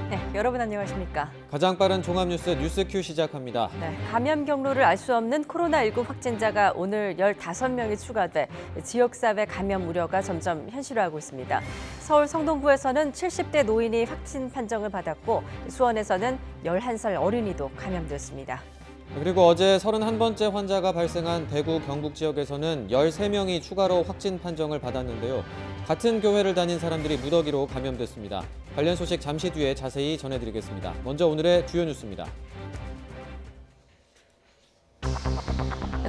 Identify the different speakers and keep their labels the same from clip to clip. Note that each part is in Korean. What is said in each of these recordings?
Speaker 1: 네, 여러분 안녕하십니까?
Speaker 2: 가장 빠른 종합뉴스 뉴스큐 시작합니다.
Speaker 1: 네, 감염 경로를 알 수 없는 코로나19 확진자가 오늘 15명이 추가돼 지역사회 감염 우려가 점점 현실화하고 있습니다. 서울 성동구에서는 70대 노인이 확진 판정을 받았고 수원에서는 11살 어린이도 감염됐습니다.
Speaker 2: 그리고 어제 31번째 환자가 발생한 대구 경북 지역에서는 13명이 추가로 확진 판정을 받았는데요. 같은 교회를 다닌 사람들이 무더기로 감염됐습니다. 관련 소식 잠시 뒤에 자세히 전해드리겠습니다. 먼저 오늘의 주요 뉴스입니다.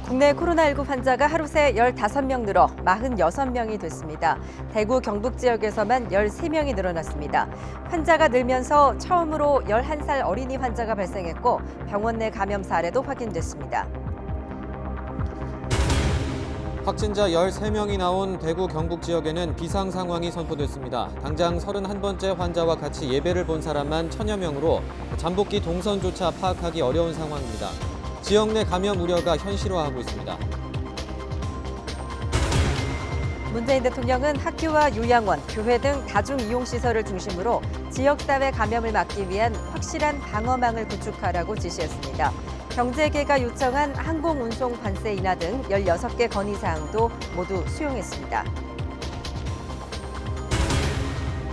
Speaker 1: 국내 코로나19 환자가 하루 새 15명 늘어 46명이 됐습니다. 대구 경북 지역에서만 13명이 늘어났습니다. 환자가 늘면서 처음으로 11살 어린이 환자가 발생했고 병원 내 감염 사례도 확인됐습니다.
Speaker 2: 확진자 13명이 나온 대구 경북 지역에는 비상 상황이 선포됐습니다. 당장 31번째 환자와 같이 예배를 본 사람만 1000여 명으로 잠복기 동선조차 파악하기 어려운 상황입니다. 지역 내 감염 우려가 현실화하고 있습니다.
Speaker 1: 문재인 대통령은 학교와 요양원, 교회 등 다중이용시설을 중심으로 지역사회 감염을 막기 위한 확실한 방어망을 구축하라고 지시했습니다. 경제계가 요청한 항공운송 관세 인하 등 16개 건의사항도 모두 수용했습니다.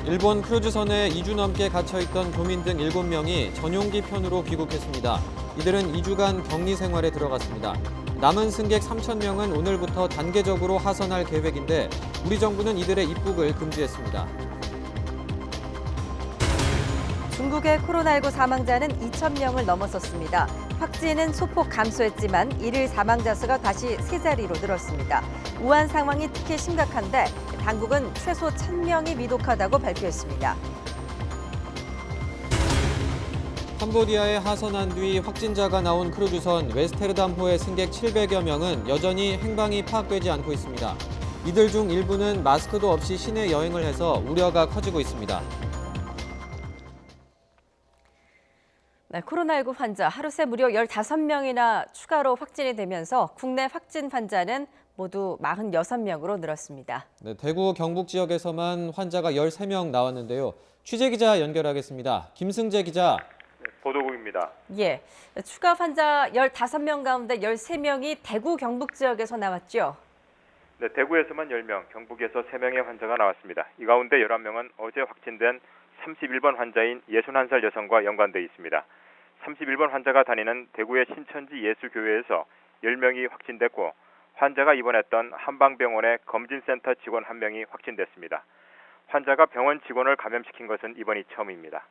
Speaker 2: 일본 크루즈선에 2주 넘게 갇혀있던 교민 등 7명이 전용기 편으로 귀국했습니다. 이들은 2주간 격리 생활에 들어갔습니다. 남은 승객 3,000명은 오늘부터 단계적으로 하선할 계획인데 우리 정부는 이들의 입국을 금지했습니다.
Speaker 1: 중국의 코로나19 사망자는 2,000명을 넘어섰습니다. 확진은 소폭 감소했지만 일일 사망자 수가 다시 세 자리로 늘었습니다. 우한 상황이 특히 심각한데 당국은 최소 1,000명이 위독하다고 발표했습니다.
Speaker 2: 캄보디아에 하선한 뒤 확진자가 나온 크루즈선 웨스테르담호의 승객 700여 명은 여전히 행방이 파악되지 않고 있습니다. 이들 중 일부는 마스크도 없이 시내 여행을 해서 우려가 커지고 있습니다.
Speaker 1: 네, 코로나19 환자 하루 새 무려 15명이나 추가로 확진이 되면서 국내 확진 환자는 모두 46명으로 늘었습니다.
Speaker 2: 네, 대구 경북 지역에서만 환자가 13명 나왔는데요. 취재기자 연결하겠습니다. 김승재 기자.
Speaker 3: 보도국입니다.
Speaker 1: 예, 추가 환자 15명 가운데 13명이 대구 경북 지역에서 나왔죠?
Speaker 3: 네, 대구에서만 10명, 경북에서 3명의 환자가 나왔습니다. 이 가운데 11명은 어제 확진된 31번 환자인 61살 여성과 연관돼 있습니다. 31번 환자가 다니는 대구의 신천지 예수교회에서 10명이 확진됐고 환자가 입원했던 한방병원의 검진센터 직원 1명이 확진됐습니다. 환자가 병원 직원을 감염시킨 것은 이번이 처음입니다.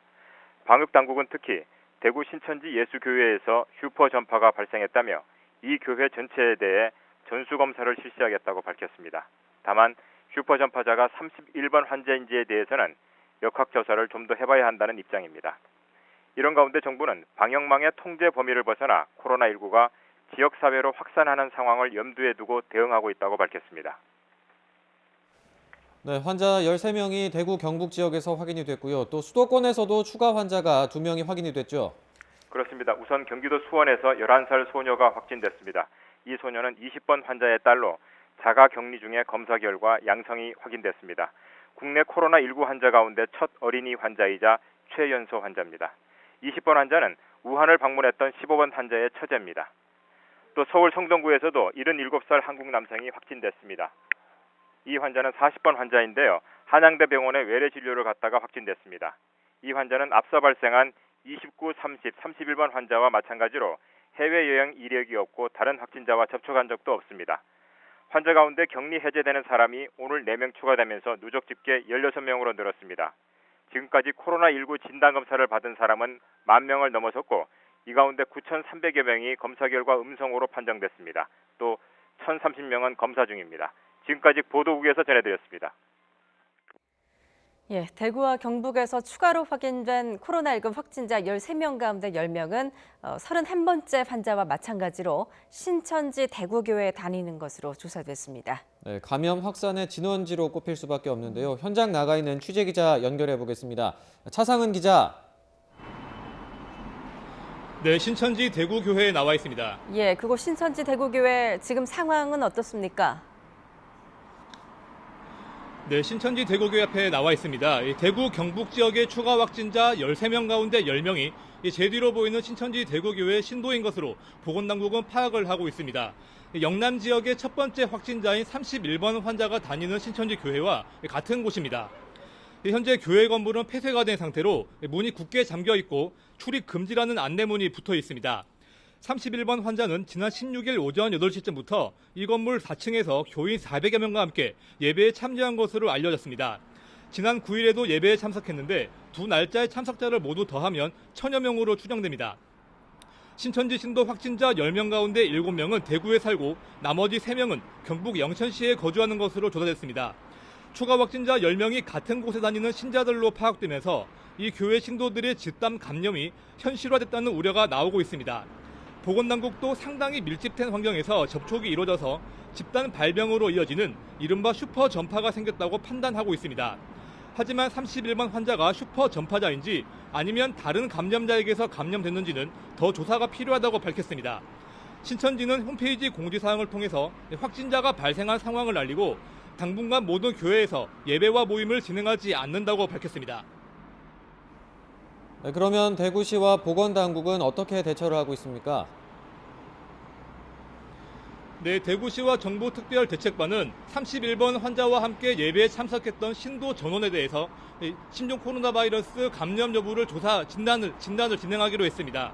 Speaker 3: 방역당국은 특히 대구 신천지 예수교회에서 슈퍼 전파가 발생했다며 이 교회 전체에 대해 전수검사를 실시하겠다고 밝혔습니다. 다만 슈퍼 전파자가 31번 환자인지에 대해서는 역학조사를 좀 더 해봐야 한다는 입장입니다. 이런 가운데 정부는 방역망의 통제 범위를 벗어나 코로나19가 지역사회로 확산하는 상황을 염두에 두고 대응하고 있다고 밝혔습니다.
Speaker 2: 네, 환자 13명이 대구 경북 지역에서 확인이 됐고요. 또 수도권에서도 추가 환자가 2명이 확인이 됐죠.
Speaker 3: 그렇습니다. 우선 경기도 수원에서 11살 소녀가 확진됐습니다. 이 소녀는 20번 환자의 딸로 자가 격리 중에 검사 결과 양성이 확인됐습니다. 국내 코로나19 환자 가운데 첫 어린이 환자이자 최연소 환자입니다. 20번 환자는 우한을 방문했던 15번 환자의 처제입니다. 또 서울 성동구에서도 77살 한국 남성이 확진됐습니다. 이 환자는 40번 환자인데요. 한양대 병원에 외래 진료를 받다가 확진됐습니다. 이 환자는 앞서 발생한 29, 30, 31번 환자와 마찬가지로 해외여행 이력이 없고 다른 확진자와 접촉한 적도 없습니다. 환자 가운데 격리 해제되는 사람이 오늘 4명 추가되면서 누적 집계 16명으로 늘었습니다. 지금까지 코로나19 진단검사를 받은 사람은 10,000명을 넘어섰고 이 가운데 9,300여 명이 검사 결과 음성으로 판정됐습니다. 또 1,030명은 검사 중입니다. 지금까지 보도국에서 전해드렸습니다.
Speaker 1: 예, 대구와 경북에서 추가로 확인된 코로나19 확진자 13명 가운데 10명은 31번째 환자와 마찬가지로 신천지 대구교회에 다니는 것으로 조사됐습니다.
Speaker 2: 네, 감염 확산의 진원지로 꼽힐 수밖에 없는데요. 현장 나가 있는 취재기자 연결해 보겠습니다. 차상은 기자.
Speaker 4: 네, 신천지 대구교회에 나와 있습니다.
Speaker 1: 예, 그곳 신천지 대구교회 지금 상황은 어떻습니까?
Speaker 4: 네, 신천지 대구교회 앞에 나와 있습니다. 대구 경북 지역의 추가 확진자 13명 가운데 10명이 제 뒤로 보이는 신천지 대구교회 신도인 것으로 보건당국은 파악을 하고 있습니다. 영남 지역의 첫 번째 확진자인 31번 환자가 다니는 신천지 교회와 같은 곳입니다. 현재 교회 건물은 폐쇄가 된 상태로 문이 굳게 잠겨 있고 출입 금지라는 안내문이 붙어 있습니다. 31번 환자는 지난 16일 오전 8시쯤부터 이 건물 4층에서 교인 400여 명과 함께 예배에 참여한 것으로 알려졌습니다. 지난 9일에도 예배에 참석했는데 두 날짜의 참석자를 모두 더하면 1000여 명으로 추정됩니다. 신천지 신도 확진자 10명 가운데 7명은 대구에 살고 나머지 3명은 경북 영천시에 거주하는 것으로 조사됐습니다. 추가 확진자 10명이 같은 곳에 다니는 신자들로 파악되면서 이 교회 신도들의 집단 감염이 현실화됐다는 우려가 나오고 있습니다. 보건당국도 상당히 밀집된 환경에서 접촉이 이루어져서 집단 발병으로 이어지는 이른바 슈퍼 전파가 생겼다고 판단하고 있습니다. 하지만 31번 환자가 슈퍼 전파자인지 아니면 다른 감염자에게서 감염됐는지는 더 조사가 필요하다고 밝혔습니다. 신천지는 홈페이지 공지사항을 통해서 확진자가 발생한 상황을 알리고 당분간 모든 교회에서 예배와 모임을 진행하지 않는다고 밝혔습니다.
Speaker 2: 네, 그러면 대구시와 보건당국은 어떻게 대처를 하고 있습니까?
Speaker 4: 네, 대구시와 정부특별대책반은 31번 환자와 함께 예배에 참석했던 신도 전원에 대해서 신종 코로나 바이러스 감염 여부를 조사 진단을 진행하기로 했습니다.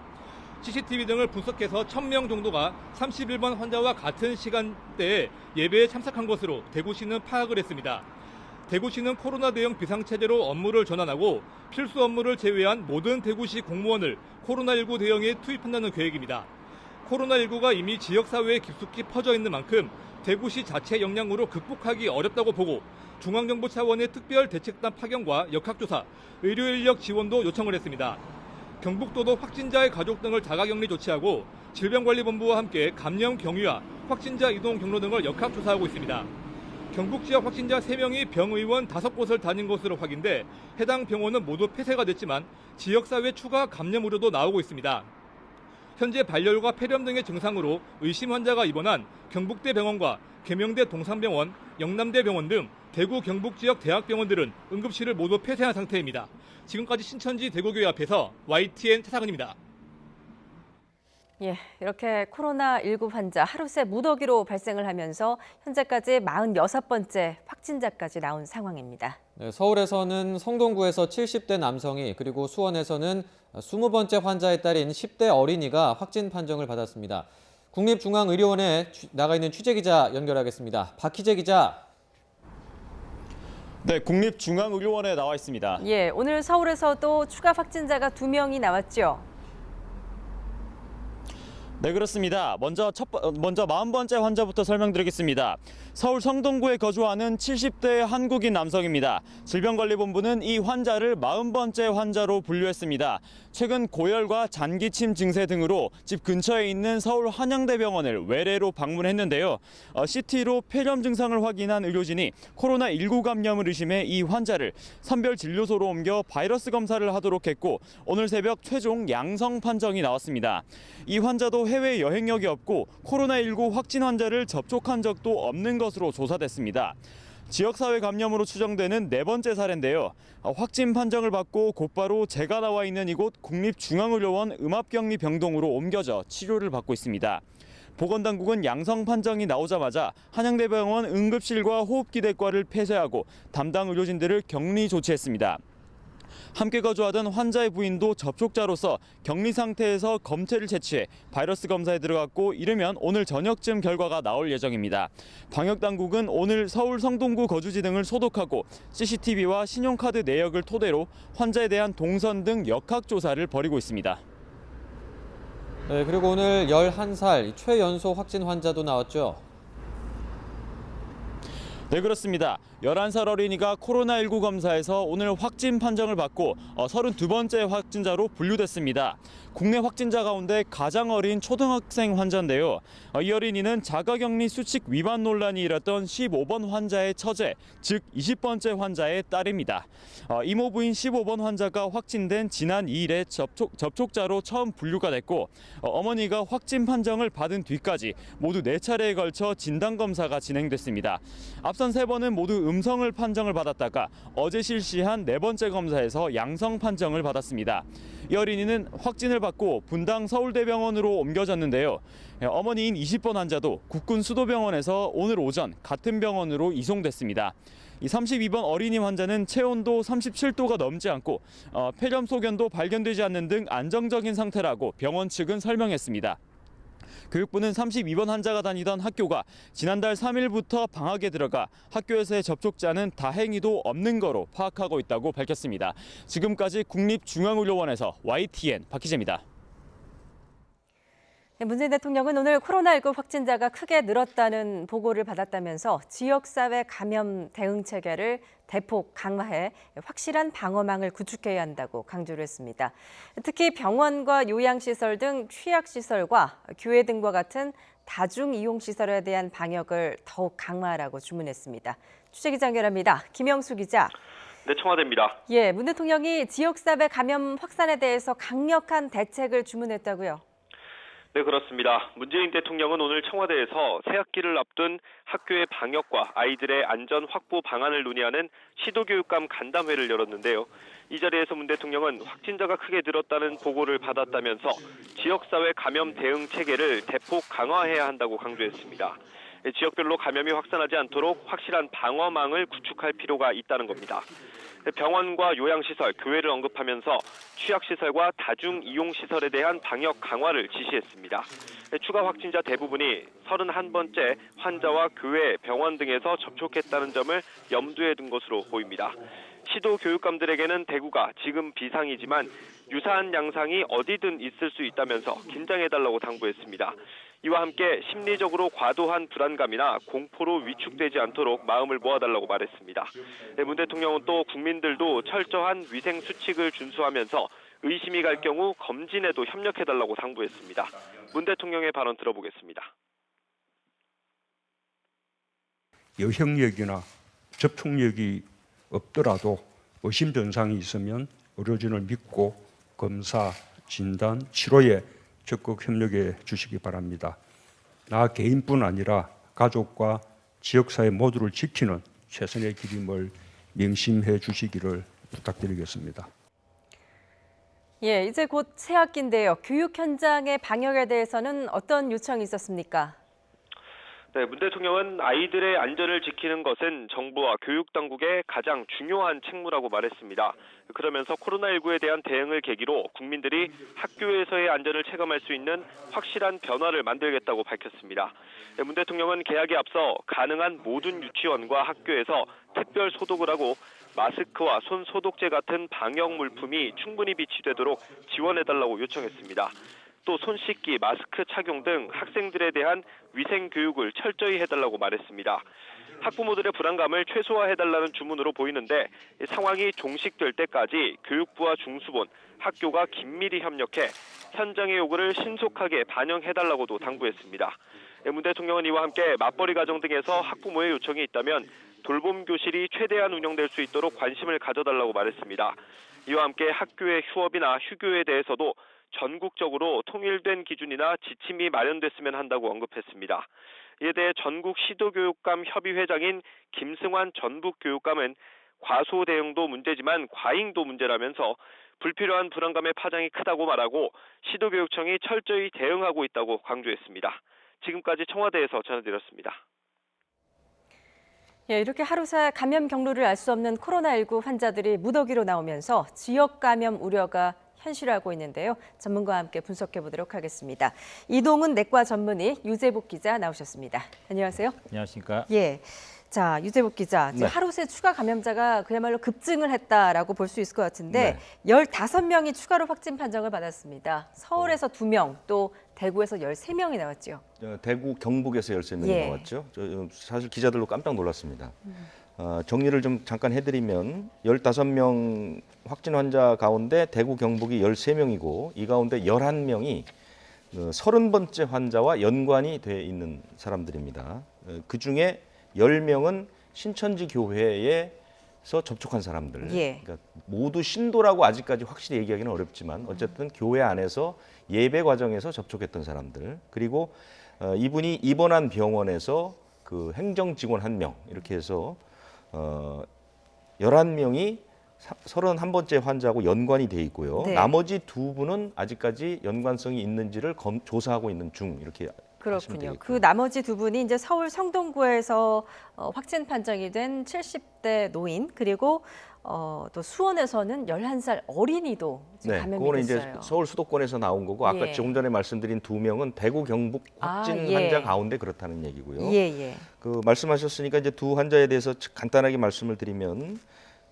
Speaker 4: CCTV 등을 분석해서 1000명 정도가 31번 환자와 같은 시간대에 예배에 참석한 것으로 대구시는 파악을 했습니다. 대구시는 코로나 대응 비상체제로 업무를 전환하고 필수 업무를 제외한 모든 대구시 공무원을 코로나19 대응에 투입한다는 계획입니다. 코로나19가 이미 지역사회에 깊숙이 퍼져 있는 만큼 대구시 자체 역량으로 극복하기 어렵다고 보고 중앙정부 차원의 특별대책단 파견과 역학조사, 의료인력 지원도 요청을 했습니다. 경북도도 확진자의 가족 등을 자가격리 조치하고 질병관리본부와 함께 감염 경위와 확진자 이동 경로 등을 역학조사하고 있습니다. 경북 지역 확진자 3명이 병의원 5곳을 다닌 것으로 확인돼 해당 병원은 모두 폐쇄가 됐지만 지역사회 추가 감염 우려도 나오고 있습니다. 현재 발열과 폐렴 등의 증상으로 의심 환자가 입원한 경북대병원과 계명대 동산병원, 영남대병원 등 대구 경북 지역 대학병원들은 응급실을 모두 폐쇄한 상태입니다. 지금까지 신천지 대구교회 앞에서 YTN 차상은입니다.
Speaker 1: 예, 이렇게 코로나19 환자 하루 새 무더기로 발생을 하면서 현재까지 46번째 확진자까지 나온 상황입니다.
Speaker 2: 네, 서울에서는 성동구에서 70대 남성이 그리고 수원에서는 20번째 환자의 딸인 10대 어린이가 확진 판정을 받았습니다. 국립중앙의료원에 나가 있는 취재기자 연결하겠습니다. 박희재 기자.
Speaker 5: 네, 국립중앙의료원에 나와 있습니다.
Speaker 1: 예, 오늘 서울에서도 추가 확진자가 2명이 나왔죠.
Speaker 5: 네, 그렇습니다. 먼저 40번째 환자부터 설명드리겠습니다. 서울 성동구에 거주하는 70대 한국인 남성입니다. 질병관리본부는 이 환자를 40번째 환자로 분류했습니다. 최근 고열과 잔기침 증세 등으로 집 근처에 있는 서울 한양대병원을 외래로 방문했는데요. CT로 폐렴 증상을 확인한 의료진이 코로나19 감염을 의심해 이 환자를 선별진료소로 옮겨 바이러스 검사를 하도록 했고 오늘 새벽 최종 양성 판정이 나왔습니다. 이 환자도 해외 여행력이 없고 코로나19 확진 환자를 접촉한 적도 없는 것으로 조사됐습니다. 지역사회 감염으로 추정되는 4번째 사례인데요. 확진 판정을 받고 곧바로 제가 나와 있는 이곳 국립중앙의료원 음압격리 병동으로 옮겨져 치료를 받고 있습니다. 보건당국은 양성 판정이 나오자마자 한양대병원 응급실과 호흡기내과를 폐쇄하고 담당 의료진들을 격리 조치했습니다. 함께 거주하던 환자의 부인도 접촉자로서 격리 상태에서 검체를 채취해 바이러스 검사에 들어갔고 이르면 오늘 저녁쯤 결과가 나올 예정입니다. 방역당국은 오늘 서울 성동구 거주지 등을 소독하고 CCTV와 신용카드 내역을 토대로 환자에 대한 동선 등 역학조사를 벌이고 있습니다.
Speaker 2: 네, 그리고 오늘 11살 최연소 확진 환자도 나왔죠.
Speaker 5: 네, 그렇습니다. 11살 어린이가 코로나19 검사에서 오늘 확진 판정을 받고 32번째 확진자로 분류됐습니다. 국내 확진자 가운데 가장 어린 초등학생 환자인데요. 이 어린이는 자가격리 수칙 위반 논란이 일었던 15번 환자의 처제, 즉 20번째 환자의 딸입니다. 이모 부인 15번 환자가 확진된 지난 2일에 접촉자로 처음 분류가 됐고 어머니가 확진 판정을 받은 뒤까지 모두 4차례에 걸쳐 진단검사가 진행됐습니다. 앞선 3번은 모두 음성을 판정을 받았다가 어제 실시한 4번째 검사에서 양성 판정을 받았습니다. 이 어린이는 확진을 받고 분당 서울대병원으로 옮겨졌는데요. 어머니인 20번 환자도 국군 수도병원에서 오늘 오전 같은 병원으로 이송됐습니다. 이 32번 어린이 환자는 체온도 37도가 넘지 않고 폐렴 소견도 발견되지 않는 등 안정적인 상태라고 병원 측은 설명했습니다. 교육부는 32번 환자가 다니던 학교가 지난달 3일부터 방학에 들어가 학교에서의 접촉자는 다행히도 없는 거로 파악하고 있다고 밝혔습니다. 지금까지 국립중앙의료원에서 YTN 박희재입니다.
Speaker 1: 문재인 대통령은 오늘 코로나19 확진자가 크게 늘었다는 보고를 받았다면서 지역사회 감염 대응 체계를 대폭 강화해 확실한 방어망을 구축해야 한다고 강조를 했습니다. 특히 병원과 요양시설 등 취약시설과 교회 등과 같은 다중이용시설에 대한 방역을 더욱 강화하라고 주문했습니다. 취재기자 연결합니다. 김영수 기자.
Speaker 6: 네, 청와대입니다.
Speaker 1: 예, 문 대통령이 지역사회 감염 확산에 대해서 강력한 대책을 주문했다고요?
Speaker 6: 네, 그렇습니다. 문재인 대통령은 오늘 청와대에서 새학기를 앞둔 학교의 방역과 아이들의 안전 확보 방안을 논의하는 시도교육감 간담회를 열었는데요. 이 자리에서 문 대통령은 확진자가 크게 늘었다는 보고를 받았다면서 지역사회 감염 대응 체계를 대폭 강화해야 한다고 강조했습니다. 지역별로 감염이 확산하지 않도록 확실한 방어망을 구축할 필요가 있다는 겁니다. 병원과 요양시설, 교회를 언급하면서 취약시설과 다중이용시설에 대한 방역 강화를 지시했습니다. 추가 확진자 대부분이 31번째 환자와 교회, 병원 등에서 접촉했다는 점을 염두에 둔 것으로 보입니다. 시도 교육감들에게는 대구가 지금 비상이지만 유사한 양상이 어디든 있을 수 있다면서 긴장해달라고 당부했습니다. 이와 함께 심리적으로 과도한 불안감이나 공포로 위축되지 않도록 마음을 모아달라고 말했습니다. 문 대통령은 또 국민들도 철저한 위생 수칙을 준수하면서 의심이 갈 경우 검진에도 협력해달라고 당부했습니다. 문 대통령의 발언 들어보겠습니다.
Speaker 7: 여행력이나 접촉력이 없더라도 의심 증상이 있으면 의료진을 믿고 검사, 진단, 치료에 적극 협력해 주시기 바랍니다. 나 개인뿐 아니라 가족과 지역사회 모두를 지키는 최선의 기림을 명심해 주시기를 부탁드리겠습니다.
Speaker 1: 예, 이제 곧 새학기인데요. 교육 현장의 방역에 대해서는 어떤 요청이 있었습니까?
Speaker 6: 네, 문 대통령은 아이들의 안전을 지키는 것은 정부와 교육당국의 가장 중요한 책무라고 말했습니다. 그러면서 코로나19에 대한 대응을 계기로 국민들이 학교에서의 안전을 체감할 수 있는 확실한 변화를 만들겠다고 밝혔습니다. 문 대통령은 개학에 앞서 가능한 모든 유치원과 학교에서 특별 소독을 하고 마스크와 손 소독제 같은 방역 물품이 충분히 비치되도록 지원해달라고 요청했습니다. 또 손 씻기, 마스크 착용 등 학생들에 대한 위생 교육을 철저히 해달라고 말했습니다. 학부모들의 불안감을 최소화해달라는 주문으로 보이는데 상황이 종식될 때까지 교육부와 중수본, 학교가 긴밀히 협력해 현장의 요구를 신속하게 반영해달라고도 당부했습니다. 문 대통령은 이와 함께 맞벌이 가정 등에서 학부모의 요청이 있다면 돌봄 교실이 최대한 운영될 수 있도록 관심을 가져달라고 말했습니다. 이와 함께 학교의 휴업이나 휴교에 대해서도 전국적으로 통일된 기준이나 지침이 마련됐으면 한다고 언급했습니다. 이에 대해 전국 시도교육감 협의회장인 김승환 전북교육감은 과소 대응도 문제지만 과잉도 문제라면서 불필요한 불안감의 파장이 크다고 말하고 시도교육청이 철저히 대응하고 있다고 강조했습니다. 지금까지 청와대에서 전해드렸습니다.
Speaker 1: 예, 이렇게 하루 새 감염 경로를 알 수 없는 코로나19 환자들이 무더기로 나오면서 지역 감염 우려가 현실화하고 있는데요. 전문가와 함께 분석해 보도록 하겠습니다. 이동훈 내과 전문의 유재복 기자 나오셨습니다. 안녕하세요.
Speaker 8: 안녕하십니까.
Speaker 1: 예. 자, 유재복 기자, 지금 하루 새 추가 감염자가 그야말로 급증을 했다라고 볼 수 있을 것 같은데 15명이 추가로 확진 판정을 받았습니다. 서울에서 2명, 또 대구에서 13명이 나왔죠.
Speaker 8: 대구 경북에서 13명이 나왔죠. 사실 기자들로 깜짝 놀랐습니다. 정리를 좀 잠깐 해드리면 15명 확진 환자 가운데 대구 경북이 13명이고 이 가운데 11명이 30번째 환자와 연관이 돼 있는 사람들입니다. 그중에 10명은 신천지 교회에서 접촉한 사람들. 그러니까 모두 신도라고 아직까지 확실히 얘기하기는 어렵지만 어쨌든 교회 안에서 예배 과정에서 접촉했던 사람들. 그리고 이분이 입원한 병원에서 그 행정 직원 1명 이렇게 해서 11명이 31번째 환자하고 연관이 돼 있고요.
Speaker 1: 네.
Speaker 8: 나머지 2분은 아직까지 연관성이 있는지를 조사하고 있는 중 이렇게 하시면
Speaker 1: 그렇군요.
Speaker 8: 되겠고요.
Speaker 1: 그 나머지 두 분이 이제 서울 성동구에서 확진 판정이 된 70대 노인 그리고 또 수원에서는 11살 어린이도 지금
Speaker 8: 네,
Speaker 1: 감염이
Speaker 8: 그거는
Speaker 1: 됐어요.
Speaker 8: 이제 서울 수도권에서 나온 거고 아까
Speaker 1: 예.
Speaker 8: 조금 전에 말씀드린 2명은 대구 경북 확진
Speaker 1: 예.
Speaker 8: 환자 가운데 그렇다는 얘기고요.
Speaker 1: 예.
Speaker 8: 그 말씀하셨으니까 이제 두 환자에 대해서 간단하게 말씀을 드리면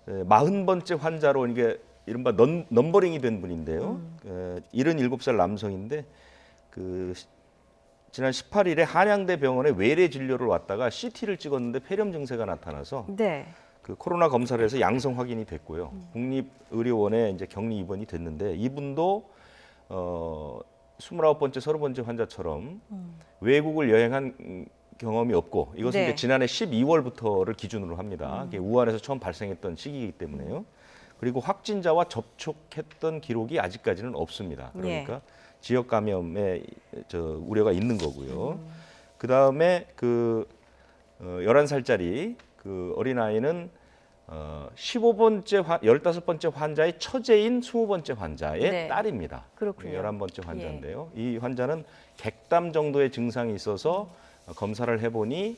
Speaker 8: 40번째 환자로 이게 이른바 넘버링이 된 분인데요. 77살 남성인데 그 지난 18일에 한양대 병원에 외래 진료를 왔다가 CT를 찍었는데 폐렴 증세가 나타나서
Speaker 1: 네.
Speaker 8: 그 코로나 검사를 해서 양성 확인이 됐고요. 국립의료원에 이제 격리 입원이 됐는데 이분도 29번째, 30번째 환자처럼 외국을 여행한 경험이 없고 이것은
Speaker 1: 네.
Speaker 8: 이제 지난해 12월부터를 기준으로 합니다. 이게 우한에서 처음 발생했던 시기이기 때문에요. 그리고 확진자와 접촉했던 기록이 아직까지는 없습니다. 그러니까 지역 감염에 우려가 있는 거고요. 그 다음에 그 11살짜리 그 어린아이는 15번째 환자의 처제인 20번째 환자의
Speaker 1: 네.
Speaker 8: 딸입니다.
Speaker 1: 그렇군요.
Speaker 8: 11번째 환자인데요. 이 환자는 객담 정도의 증상이 있어서 검사를 해보니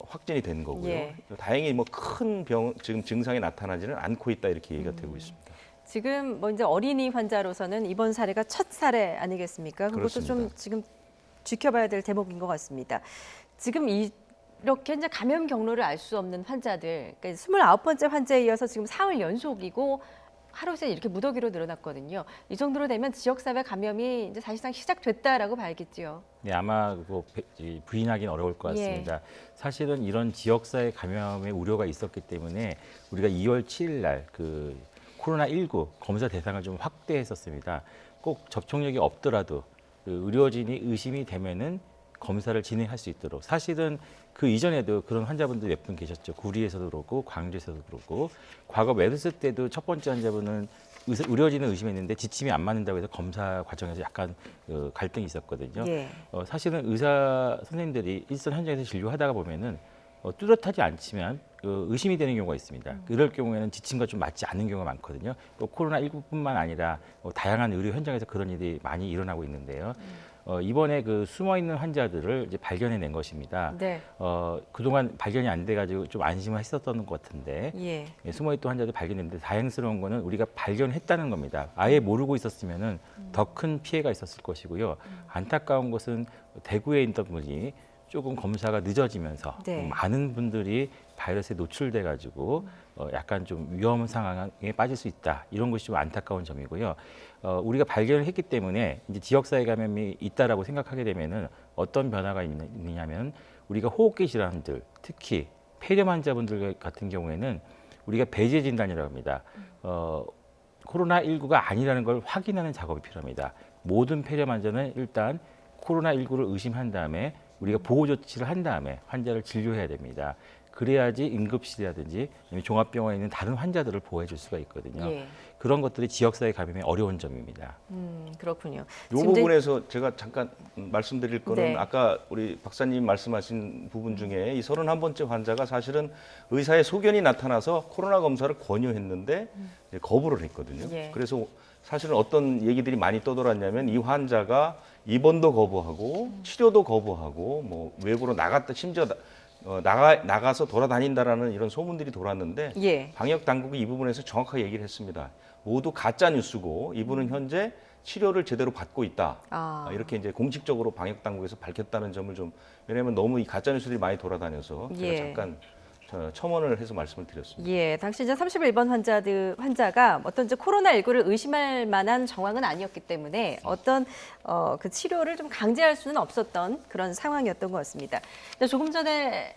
Speaker 8: 확진이 된 거고요.
Speaker 1: 예.
Speaker 8: 다행히 뭐 큰 지금 증상이 나타나지는 않고 있다 이렇게 얘기가 되고 있습니다.
Speaker 1: 지금 뭐 이제 어린이 환자로서는 이번 사례가 첫 사례 아니겠습니까? 그것도 좀
Speaker 8: 그렇습니다.
Speaker 1: 지금 지켜봐야 될 대목인 것 같습니다. 지금 이렇게 이제 감염 경로를 알 수 없는 환자들, 그러니까 29번째 환자에 이어서 지금 사흘 연속이고 하루 새 이렇게 무더기로 늘어났거든요. 이 정도로 되면 지역사회 감염이 이제 사실상 시작됐다라고 봐야겠죠.
Speaker 9: 네, 아마 그거 부인하기는 어려울 것 같습니다. 사실은 이런 지역사회 감염의 우려가 있었기 때문에 우리가 2월 7일 날 그 코로나19 검사 대상을 좀 확대했었습니다. 꼭 접촉력이 없더라도 그 의료진이 의심이 되면은 검사를 진행할 수 있도록. 사실은 그 이전에도 그런 환자분들 몇 분 계셨죠. 구리에서도 그렇고 광주에서도 그렇고 과거 메르스 때도 첫 번째 환자분은 의료진은 의심했는데 지침이 안 맞는다고 해서 검사 과정에서 약간 갈등이 있었거든요.
Speaker 1: 예.
Speaker 9: 사실은 의사 선생님들이 일선 현장에서 진료하다가 보면은 뚜렷하지 않지만 의심이 되는 경우가 있습니다. 이럴 경우에는 지침과 좀 맞지 않는 경우가 많거든요. 또 코로나19뿐만 아니라 다양한 의료 현장에서 그런 일이 많이 일어나고 있는데요. 이번에 그 숨어 있는 환자들을 이제 발견해낸 것입니다.
Speaker 1: 네.
Speaker 9: 그동안 발견이 안 돼가지고 좀 안심을 했었던 것 같은데
Speaker 1: 예.
Speaker 9: 숨어 있던 환자들 발견했는데 다행스러운 거는 우리가 발견했다는 겁니다. 아예 모르고 있었으면은 더 큰 피해가 있었을 것이고요. 안타까운 것은 대구에 있던 분이 조금 검사가 늦어지면서
Speaker 1: 네.
Speaker 9: 많은 분들이 바이러스에 노출돼 가지고 약간 좀 위험 상황에 빠질 수 있다. 이런 것이 좀 안타까운 점이고요. 우리가 발견을 했기 때문에 이제 지역사회 감염이 있다라고 생각하게 되면은 어떤 변화가 있느냐면 우리가 호흡기 질환들, 특히 폐렴 환자분들 같은 경우에는 우리가 배제 진단이라고 합니다. 코로나19가 아니라는 걸 확인하는 작업이 필요합니다. 모든 폐렴 환자는 일단 코로나19를 의심한 다음에 우리가 보호 조치를 한 다음에 환자를 진료해야 됩니다. 그래야지 응급실이라든지 종합병원에 있는 다른 환자들을 보호해 줄 수가 있거든요.
Speaker 1: 예.
Speaker 9: 그런 것들이 지역사회 감염의 어려운 점입니다.
Speaker 1: 그렇군요.
Speaker 8: 이 부분에서 제가 잠깐 말씀드릴 거는
Speaker 1: 네.
Speaker 8: 아까 우리 박사님 말씀하신 부분 중에 이 31번째 환자가 사실은 의사의 소견이 나타나서 코로나 검사를 권유했는데 이제 거부를 했거든요.
Speaker 1: 예.
Speaker 8: 그래서 사실은 어떤 얘기들이 많이 떠돌았냐면 이 환자가 입원도 거부하고 치료도 거부하고 뭐 외부로 나갔다 심지어 나가서 돌아다닌다라는 이런 소문들이 돌았는데
Speaker 1: 예.
Speaker 8: 방역 당국이 이 부분에서 정확하게 얘기를 했습니다. 모두 가짜 뉴스고 이분은 현재 치료를 제대로 받고 있다. 이렇게 이제 공식적으로 방역 당국에서 밝혔다는 점을 좀 왜냐하면 너무 이 가짜 뉴스들이 많이 돌아다녀서 제가
Speaker 1: 예.
Speaker 8: 잠깐 첨언을 해서 말씀을 드렸습니다.
Speaker 1: 예, 당시 이제 31번 환자가 어떤 이제 코로나19를 의심할 만한 정황은 아니었기 때문에 어떤 그 치료를 좀 강제할 수는 없었던 그런 상황이었던 것 같습니다. 근데 조금 전에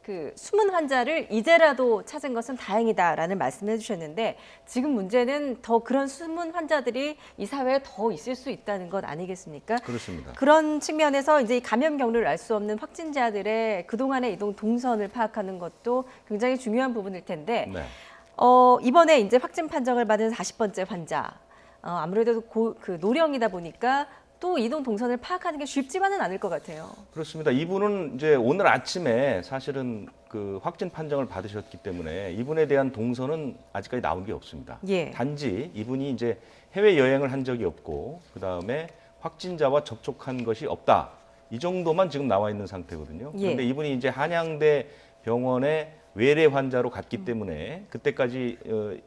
Speaker 1: 그 숨은 환자를 이제라도 찾은 것은 다행이다라는 말씀을 해주셨는데 지금 문제는 더 그런 숨은 환자들이 이 사회에 더 있을 수 있다는 것 아니겠습니까?
Speaker 8: 그렇습니다.
Speaker 1: 그런 측면에서 이제 이 감염 경로를 알 수 없는 확진자들의 그동안의 이동 동선을 파악하는 것도 굉장히 중요한 부분일 텐데
Speaker 8: 네.
Speaker 1: 이번에 이제 확진 판정을 받은 40번째 환자 아무래도 그 노령이다 보니까 또 이동 동선을 파악하는 게 쉽지만은 않을 것 같아요.
Speaker 8: 그렇습니다. 이분은 이제 오늘 아침에 사실은 그 확진 판정을 받으셨기 때문에 이분에 대한 동선은 아직까지 나온 게 없습니다.
Speaker 1: 예.
Speaker 8: 단지 이분이 이제 해외 여행을 한 적이 없고 그 다음에 확진자와 접촉한 것이 없다. 이 정도만 지금 나와 있는 상태거든요.
Speaker 1: 예.
Speaker 8: 그런데 이분이 이제 한양대 병원에 외래 환자로 갔기 때문에 그때까지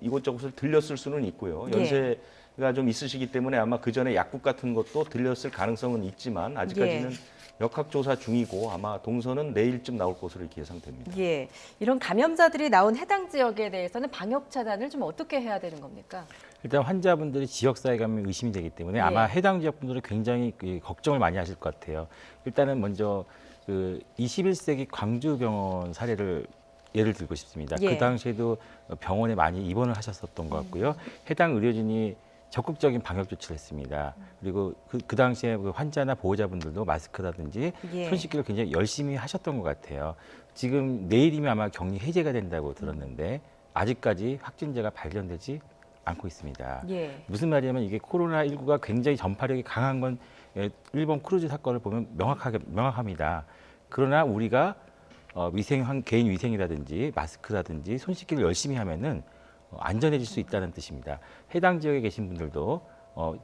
Speaker 8: 이곳저곳을 들렸을 수는 있고요. 연세가 좀 있으시기 때문에 아마 그 전에 약국 같은 것도 들렸을 가능성은 있지만 아직까지는 역학조사 중이고 아마 동선은 내일쯤 나올 것으로 이렇게 예상됩니다.
Speaker 1: 예, 이런 감염자들이 나온 해당 지역에 대해서는 방역 차단을 좀 어떻게 해야 되는 겁니까?
Speaker 9: 일단 환자분들이 지역사회 감염이 의심이 되기 때문에 아마 해당 지역 분들은 굉장히 걱정을 많이 하실 것 같아요. 일단은 먼저 그 21세기 광주병원 사례를 예를 들고 싶습니다. 그 당시에도 병원에 많이 입원을 하셨었던 것 같고요. 해당 의료진이 적극적인 방역 조치를 했습니다. 그리고 그 당시에 그 환자나 보호자분들도 마스크라든지 손 씻기를 굉장히 열심히 하셨던 것 같아요. 지금 내일이면 아마 격리 해제가 된다고 들었는데 아직까지 확진자가 발견되지 않고 있습니다. 무슨 말이냐면 이게 코로나19가 굉장히 전파력이 강한 건 일본 크루즈 사건을 보면 명확합니다. 그러나 우리가 개인 위생이라든지 마스크라든지 손 씻기를 열심히 하면은 안전해질 수 있다는 뜻입니다. 해당 지역에 계신 분들도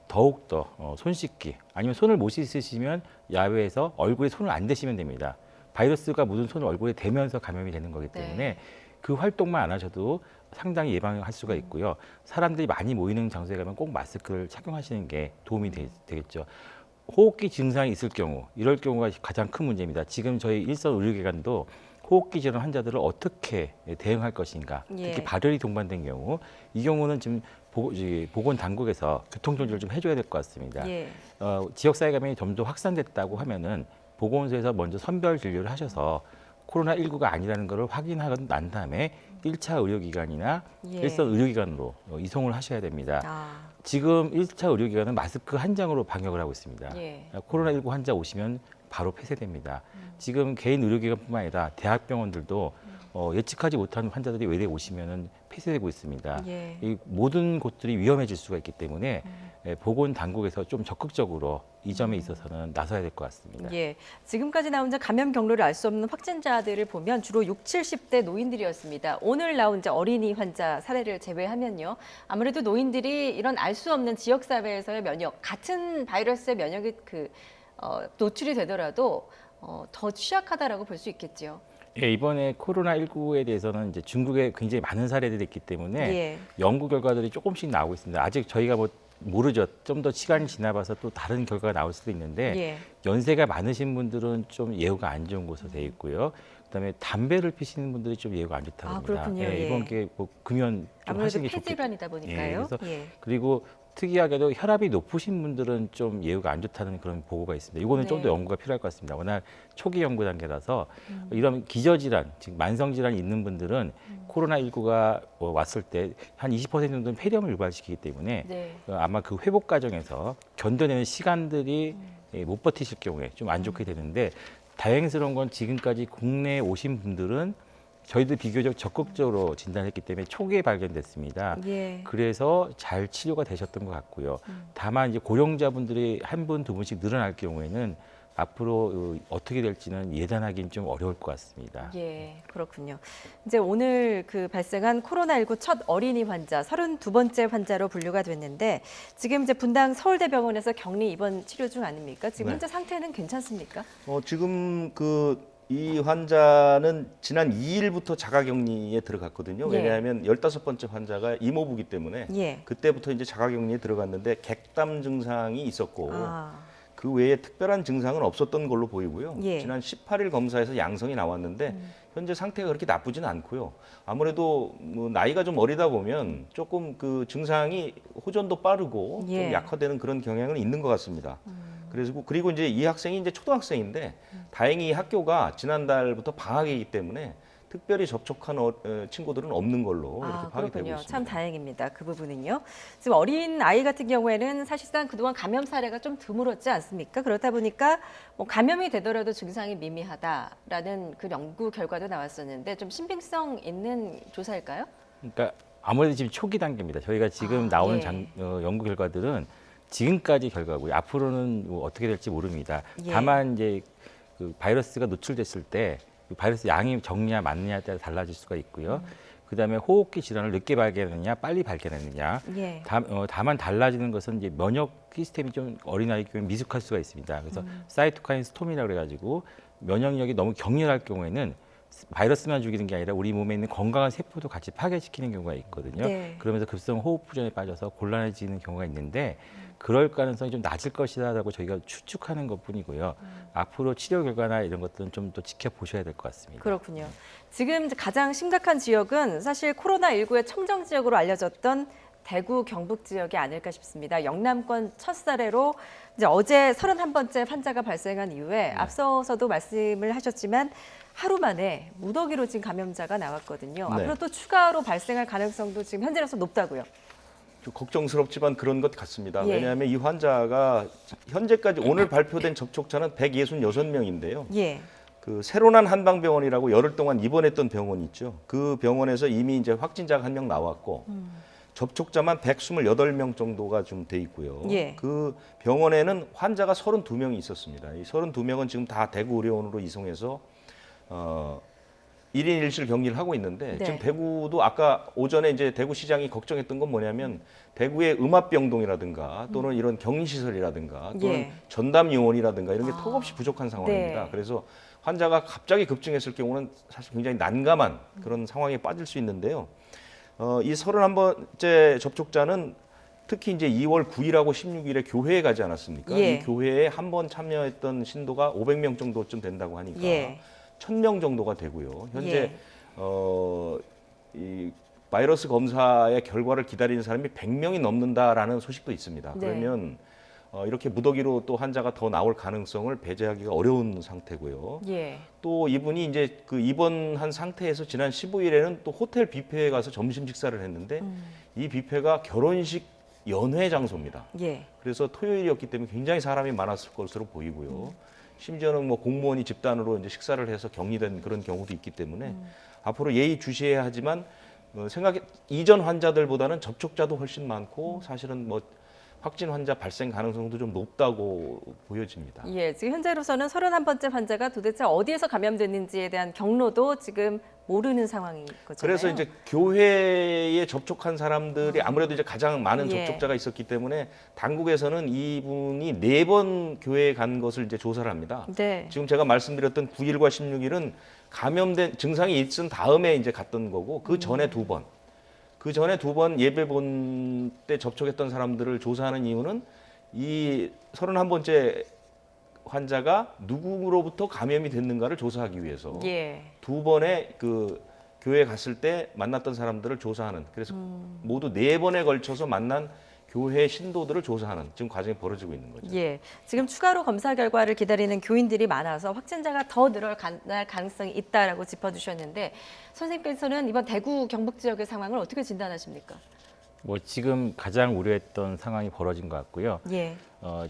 Speaker 9: 더욱더 손 씻기 아니면 손을 못 씻으시면 야외에서 얼굴에 손을 안 대시면 됩니다. 바이러스가 묻은 손을 얼굴에 대면서 감염이 되는 거기 때문에 그 활동만 안 하셔도 상당히 예방할 수가 있고요. 사람들이 많이 모이는 장소에 가면 꼭 마스크를 착용하시는 게 도움이 되겠죠. 호흡기 증상이 있을 경우, 이럴 경우가 가장 큰 문제입니다. 지금 저희 일선 의료기관도 호흡기 질환 환자들을 어떻게 대응할 것인가, 특히 발열이 동반된 경우, 이 경우는 지금 보건당국에서 교통정지를 좀 해줘야 될 것 같습니다. 지역사회 감염이 좀 더 확산됐다고 하면은 보건소에서 먼저 선별 진료를 하셔서 코로나19가 아니라는 것을 확인하고 난 다음에 1차 의료기관이나 일선 의료기관으로 이송을 하셔야 됩니다. 지금 1차 의료기관은 마스크 한 장으로 방역을 하고 있습니다. 코로나19 환자 오시면 바로 폐쇄됩니다. 지금 개인 의료기관뿐만 아니라 대학병원들도 예측하지 못한 환자들이 외래 오시면은 폐쇄되고 있습니다. 이 모든 곳들이 위험해질 수가 있기 때문에 보건당국에서 좀 적극적으로 이 점에 있어서는 나서야 될 것 같습니다.
Speaker 1: 지금까지 나온 감염 경로를 알 수 없는 확진자들을 보면 주로 60, 70대 노인들이었습니다. 오늘 나온 어린이 환자 사례를 제외하면요. 아무래도 노인들이 이런 알 수 없는 지역사회에서의 면역, 같은 바이러스의 면역이 노출이 되더라도 더 취약하다라고 볼 수 있겠지요.
Speaker 9: 이번에 코로나19에 대해서는 이제 중국에 굉장히 많은 사례들이 있기 때문에 연구 결과들이 조금씩 나오고 있습니다. 아직 저희가 모르죠. 좀 더 시간이 지나봐서 또 다른 결과가 나올 수도 있는데 연세가 많으신 분들은 좀 예후가 안 좋은 곳으로 돼 있고요. 그다음에 담배를 피시는 분들이 좀 예후가 안 좋다고 합니다.
Speaker 1: 그렇군요.
Speaker 9: 이번 게 금연 좀 하시는 게
Speaker 1: 아무래도 폐질환이다 보니까요.
Speaker 9: 그리고 특이하게도 혈압이 높으신 분들은 좀 예후가 안 좋다는 그런 보고가 있습니다. 이거는 좀 더 연구가 필요할 것 같습니다. 워낙 초기 연구 단계라서 이런 기저질환, 즉 만성질환이 있는 분들은 코로나19가 왔을 때 한 20% 정도는 폐렴을 유발시키기 때문에 아마 그 회복 과정에서 견뎌내는 시간들이 못 버티실 경우에 좀 안 좋게 되는데 다행스러운 건 지금까지 국내에 오신 분들은 저희도 비교적 적극적으로 진단했기 때문에 초기에 발견됐습니다. 그래서 잘 치료가 되셨던 것 같고요. 다만 이제 고령자분들이 한 분, 두 분씩 늘어날 경우에는 앞으로 어떻게 될지는 예단하기는 좀 어려울 것 같습니다.
Speaker 1: 그렇군요. 이제 오늘 발생한 코로나19 첫 어린이 환자, 32번째 환자로 분류가 됐는데 지금 이제 분당 서울대병원에서 격리 입원 치료 중 아닙니까? 지금 현재 상태는 괜찮습니까?
Speaker 8: 지금 이 환자는 지난 2일부터 자가격리에 들어갔거든요. 왜냐하면 15번째 환자가 이모부기 때문에 그때부터 이제 자가격리에 들어갔는데 객담 증상이 있었고 그 외에 특별한 증상은 없었던 걸로 보이고요. 지난 18일 검사에서 양성이 나왔는데 현재 상태가 그렇게 나쁘진 않고요. 아무래도 나이가 좀 어리다 보면 조금 그 증상이 호전도 빠르고 좀 약화되는 그런 경향은 있는 것 같습니다. 그리고 이제 이 학생이 이제 초등학생인데 다행히 이 학교가 지난달부터 방학이기 때문에 특별히 접촉한 친구들은 없는 걸로 이렇게 파악이 되고 있습니다.
Speaker 1: 참 다행입니다. 그 부분은요. 지금 어린 아이 같은 경우에는 사실상 그동안 감염 사례가 좀 드물었지 않습니까? 그렇다 보니까 감염이 되더라도 증상이 미미하다라는 그 연구 결과도 나왔었는데 좀 신빙성 있는 조사일까요?
Speaker 9: 그러니까 아무래도 지금 초기 단계입니다. 저희가 지금 나오는 연구 결과들은 지금까지 결과고요. 앞으로는 뭐 어떻게 될지 모릅니다.
Speaker 1: 예.
Speaker 9: 다만 이제 그 바이러스가 노출됐을 때 그 바이러스 양이 적냐 많느냐에 따라 달라질 수가 있고요. 그다음에 호흡기 질환을 늦게 발견하느냐, 빨리 발견하느냐.
Speaker 1: 예.
Speaker 9: 다만 달라지는 것은 이제 면역 시스템이 좀 어린아이 경우에 미숙할 수가 있습니다. 그래서 사이토카인 스톰이라고 그래가지고 면역력이 너무 격렬할 경우에는 바이러스만 죽이는 게 아니라 우리 몸에 있는 건강한 세포도 같이 파괴시키는 경우가 있거든요.
Speaker 1: 네.
Speaker 9: 그러면서 급성 호흡부전에 빠져서 곤란해지는 경우가 있는데 그럴 가능성이 좀 낮을 것이라고 저희가 추측하는 것뿐이고요. 앞으로 치료 결과나 이런 것들은 좀 더 지켜보셔야 될 것 같습니다.
Speaker 1: 그렇군요. 지금 가장 심각한 지역은 사실 코로나19의 청정 지역으로 알려졌던 대구 경북 지역이 아닐까 싶습니다. 영남권 첫 사례로 이제 어제 31번째 환자가 발생한 이후에 앞서서도 말씀을 하셨지만 하루 만에 무더기로 지금 감염자가 나왔거든요.
Speaker 8: 네.
Speaker 1: 앞으로 또 추가로 발생할 가능성도 지금 현재로서 높다고요.
Speaker 8: 좀 걱정스럽지만 그런 것 같습니다.
Speaker 1: 예.
Speaker 8: 왜냐하면 이 환자가 현재까지 오늘 발표된 접촉자는 166명인데요.
Speaker 1: 예.
Speaker 8: 그 새로난 한방병원이라고 열흘 동안 입원했던 병원이 있죠. 그 병원에서 이미 이제 확진자가 1명 나왔고 접촉자만 128명 정도가 좀 돼 있고요.
Speaker 1: 예.
Speaker 8: 그 병원에는 환자가 32명이 있었습니다. 이 32명은 지금 다 대구 의료원으로 이송해서 1인 1실 격리를 하고 있는데
Speaker 1: 네.
Speaker 8: 지금 대구도 아까 오전에 이제 대구시장이 걱정했던 건 뭐냐면 대구의 음압병동이라든가 또는 이런 격리시설이라든가 또는
Speaker 1: 예.
Speaker 8: 전담요원이라든가 이런 게 턱없이 부족한 상황입니다.
Speaker 1: 네.
Speaker 8: 그래서 환자가 갑자기 급증했을 경우는 사실 굉장히 난감한 그런 상황에 빠질 수 있는데요. 이 31번째 접촉자는 특히 이제 2월 9일하고 16일에 교회에 가지 않았습니까?
Speaker 1: 예.
Speaker 8: 이 교회에 한 번 참여했던 신도가 500명 정도쯤 된다고 하니까
Speaker 1: 예.
Speaker 8: 1000명 정도가 되고요. 현재
Speaker 1: 예.
Speaker 8: 이 바이러스 검사의 결과를 기다리는 사람이 100명이 넘는다라는 소식도 있습니다.
Speaker 1: 네.
Speaker 8: 그러면 이렇게 무더기로 또 환자가 더 나올 가능성을 배제하기가 어려운 상태고요.
Speaker 1: 예.
Speaker 8: 또 이분이 이제 그 입원한 상태에서 지난 15일에는 또 호텔 뷔페에 가서 점심 식사를 했는데 이 뷔페가 결혼식 연회 장소입니다.
Speaker 1: 예.
Speaker 8: 그래서 토요일이었기 때문에 굉장히 사람이 많았을 것으로 보이고요. 심지어는 뭐 공무원이 집단으로 이제 식사를 해서 격리된 그런 경우도 있기 때문에 앞으로 예의 주시해야 하지만 이전 환자들보다는 접촉자도 훨씬 많고 사실은 뭐 확진 환자 발생 가능성도 좀 높다고 보여집니다.
Speaker 1: 예, 지금 현재로서는 31번째 환자가 도대체 어디에서 감염됐는지에 대한 경로도 지금 모르는 상황인 거잖아요.
Speaker 8: 그래서 이제 교회에 접촉한 사람들이 아무래도 이제 가장 많은
Speaker 1: 예.
Speaker 8: 접촉자가 있었기 때문에 당국에서는 이분이 4번 교회에 간 것을 이제 조사를 합니다.
Speaker 1: 네.
Speaker 8: 지금 제가 말씀드렸던 9일과 16일은 감염된 증상이 있은 다음에 이제 갔던 거고 그 전에 2번. 그 전에 2번 예배 본 때 접촉했던 사람들을 조사하는 이유는 이 31번째 환자가 누구로부터 감염이 됐는가를 조사하기 위해서
Speaker 1: 예.
Speaker 8: 2번의 그 교회에 갔을 때 만났던 사람들을 조사하는 그래서 모두 4번에 걸쳐서 만난 교회 신도들을 조사하는 지금 과정이 벌어지고 있는 거죠.
Speaker 1: 예, 지금 추가로 검사 결과를 기다리는 교인들이 많아서 확진자가 더 늘어날 가능성이 있다라고 짚어주셨는데 선생님께서는 이번 대구 경북 지역의 상황을 어떻게 진단하십니까?
Speaker 9: 뭐 지금 가장 우려했던 상황이 벌어진 것 같고요.
Speaker 1: 예,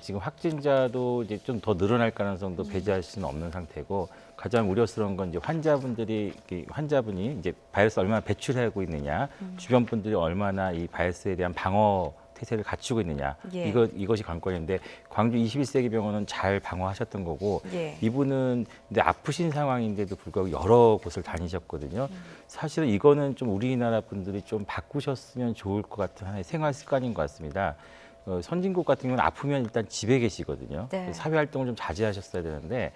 Speaker 9: 지금 확진자도 이제 좀 더 늘어날 가능성도 배제할 수는 없는 상태고 가장 우려스러운 건 이제 환자분이 이제 바이러스 얼마나 배출하고 있느냐, 주변 분들이 얼마나 이 바이러스에 대한 방어 태세를 갖추고 있느냐
Speaker 1: 예.
Speaker 9: 이것이 관건인데 광주 21세기 병원은 잘 방어하셨던 거고
Speaker 1: 예.
Speaker 9: 이분은 근데 아프신 상황인데도 불구하고 여러 곳을 다니셨거든요. 사실은 이거는 좀 우리나라 분들이 좀 바꾸셨으면 좋을 것 같은 하나의 생활 습관인 것 같습니다. 선진국 같은 경우는 아프면 일단 집에 계시거든요.
Speaker 1: 네.
Speaker 9: 사회 활동을 좀 자제하셨어야 되는데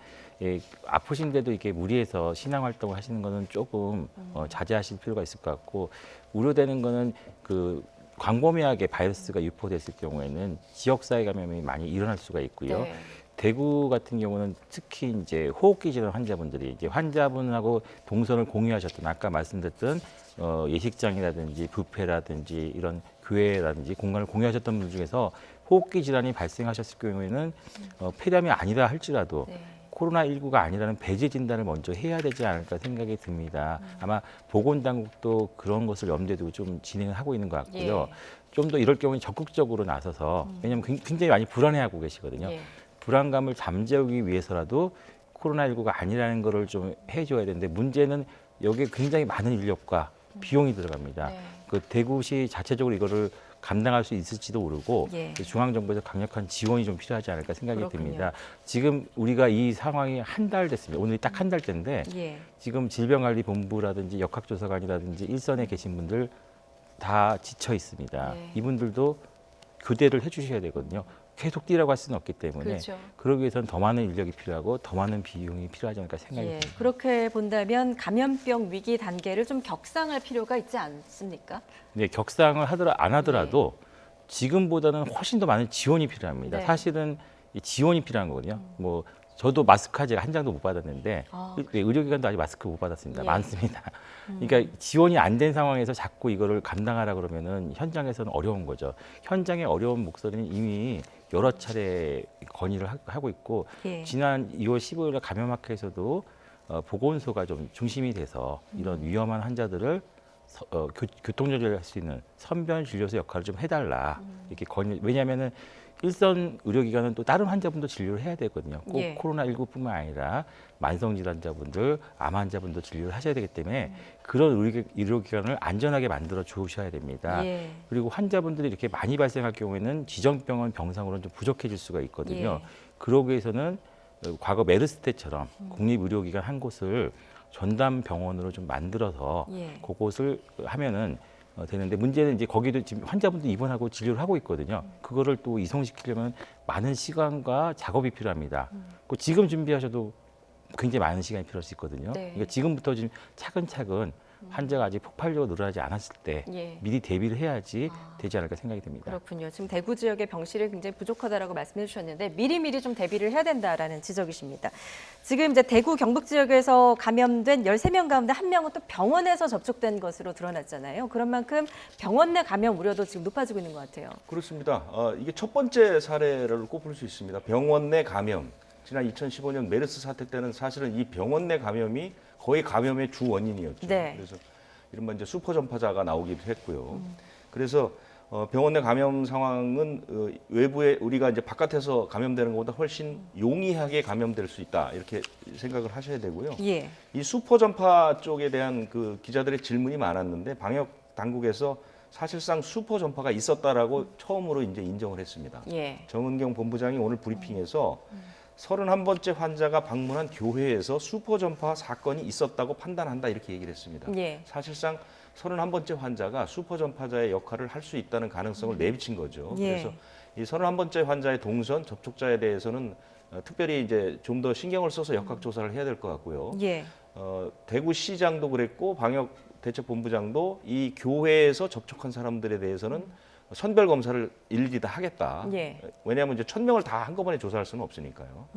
Speaker 9: 아프신데도 이렇게 무리해서 신앙 활동을 하시는 거는 조금 자제하실 필요가 있을 것 같고 우려되는 거는 그 광범위하게 바이러스가 유포됐을 경우에는 지역사회 감염이 많이 일어날 수가 있고요.
Speaker 1: 네.
Speaker 9: 대구 같은 경우는 특히 이제 호흡기 질환 환자분들이 이제 환자분하고 동선을 공유하셨던 아까 말씀드렸던 예식장이라든지 뷔페라든지 이런 교회라든지 공간을 공유하셨던 분 중에서 호흡기 질환이 발생하셨을 경우에는 폐렴이 아니라 할지라도
Speaker 1: 네.
Speaker 9: 코로나19가 아니라는 배제 진단을 먼저 해야 되지 않을까 생각이 듭니다. 아마 보건당국도 그런 것을 염두에 두고 좀 진행을 하고 있는 것 같고요.
Speaker 1: 예.
Speaker 9: 좀 더 이럴 경우에 적극적으로 나서서 왜냐하면 굉장히 많이 불안해하고 계시거든요.
Speaker 1: 예.
Speaker 9: 불안감을 잠재우기 위해서라도 코로나19가 아니라는 거를 좀 해줘야 되는데 문제는 여기에 굉장히 많은 인력과 비용이 들어갑니다.
Speaker 1: 네.
Speaker 9: 그 대구시 자체적으로 이거를 감당할 수 있을지도 모르고
Speaker 1: 예.
Speaker 9: 중앙정부에서 강력한 지원이 좀 필요하지 않을까 생각이
Speaker 1: 그렇군요.
Speaker 9: 듭니다. 지금 우리가 이 상황이 한 달 됐습니다. 오늘이 딱 한 달째인데
Speaker 1: 예.
Speaker 9: 지금 질병관리본부라든지 역학조사관이라든지 일선에 계신 분들 다 지쳐 있습니다.
Speaker 1: 네.
Speaker 9: 이분들도 교대를 해주셔야 되거든요. 계속 뛰라고 할 수는 없기 때문에
Speaker 1: 그렇죠.
Speaker 9: 그러기 위해서는 더 많은 인력이 필요하고 더 많은 비용이 필요하지 않을까 생각이
Speaker 1: 예.
Speaker 9: 듭니다.
Speaker 1: 그렇게 본다면 감염병 위기 단계를 좀 격상할 필요가 있지 않습니까?
Speaker 9: 네, 격상을 안 하더라도 지금보다는 훨씬 더 많은 지원이 필요합니다.
Speaker 1: 네.
Speaker 9: 사실은 이 지원이 필요한 거거든요. 뭐 저도 마스크 아직 한 장도 못 받았는데
Speaker 1: 아,
Speaker 9: 의료기관도 아직 마스크 못 받았습니다.
Speaker 1: 예.
Speaker 9: 많습니다. 그러니까 지원이 안 된 상황에서 자꾸 이거를 감당하라 그러면은 현장에서는 어려운 거죠. 현장의 어려운 목소리는 이미 여러 차례 건의를 하고 있고
Speaker 1: 예.
Speaker 9: 지난 2월 15일에 감염학회에서도 보건소가 좀 중심이 돼서 이런 위험한 환자들을 교통조절할 수 있는 선변 진료소 역할을 좀 해달라 이렇게 건의. 왜냐하면은 일선 의료기관은 또 다른 환자분도 진료를 해야 되거든요. 꼭
Speaker 1: 예.
Speaker 9: 코로나19뿐만 아니라 만성질환자분들, 암 환자분도 진료를 하셔야 되기 때문에 그런 의료기관을 안전하게 만들어 주셔야 됩니다.
Speaker 1: 예.
Speaker 9: 그리고 환자분들이 이렇게 많이 발생할 경우에는 지정병원 병상으로는 좀 부족해질 수가 있거든요.
Speaker 1: 예.
Speaker 9: 그러기 위해서는 과거 메르스 때처럼 국립의료기관 한 곳을 전담 병원으로 좀 만들어서
Speaker 1: 예.
Speaker 9: 그곳을 하면은 되는데 문제는 이제 거기도 지금 환자분들 입원하고 진료를 하고 있거든요. 그거를 또 이송시키려면 많은 시간과 작업이 필요합니다. 그 지금 준비하셔도 굉장히 많은 시간이 필요할 수 있거든요.
Speaker 1: 네.
Speaker 9: 그러니까 지금부터 지금 차근차근 환자가 아직 폭발적으로 늘어나지 않았을 때
Speaker 1: 예.
Speaker 9: 미리 대비를 해야지 되지 않을까 생각이 듭니다.
Speaker 1: 그렇군요. 지금 대구 지역의 병실이 굉장히 부족하다라고 말씀해 주셨는데 미리미리 좀 대비를 해야 된다라는 지적이십니다. 지금 이제 대구 경북 지역에서 감염된 13명 가운데 1명은 또 병원에서 접촉된 것으로 드러났잖아요. 그런 만큼 병원 내 감염 우려도 지금 높아지고 있는 것 같아요.
Speaker 8: 그렇습니다. 이게 첫 번째 사례를 꼽을 수 있습니다. 병원 내 감염. 지난 2015년 메르스 사태 때는 사실은 이 병원 내 감염이 거의 감염의 주 원인이었죠.
Speaker 1: 네.
Speaker 8: 그래서 이른바 이제 슈퍼 전파자가 나오기도 했고요. 그래서 병원 내 감염 상황은 외부에 우리가 이제 바깥에서 감염되는 것보다 훨씬 용이하게 감염될 수 있다 이렇게 생각을 하셔야 되고요.
Speaker 1: 예.
Speaker 8: 이 슈퍼 전파 쪽에 대한 그 기자들의 질문이 많았는데 방역 당국에서 사실상 슈퍼 전파가 있었다라고 처음으로 이제 인정을 했습니다.
Speaker 1: 예.
Speaker 8: 정은경 본부장이 오늘 브리핑에서 31번째 환자가 방문한 교회에서 슈퍼 전파 사건이 있었다고 판단한다 이렇게 얘기를 했습니다.
Speaker 1: 예.
Speaker 8: 사실상 31번째 환자가 슈퍼 전파자의 역할을 할 수 있다는 가능성을 내비친 거죠.
Speaker 1: 예.
Speaker 8: 그래서 이 31번째 환자의 동선 접촉자에 대해서는 특별히 이제 좀 더 신경을 써서 역학 조사를 해야 될 것 같고요.
Speaker 1: 예.
Speaker 8: 대구시장도 그랬고 방역대책본부장도 이 교회에서 접촉한 사람들에 대해서는 선별 검사를 일일이 다 하겠다.
Speaker 1: 예.
Speaker 8: 왜냐하면 이제 1,000명을 다 한꺼번에 조사할 수는 없으니까요.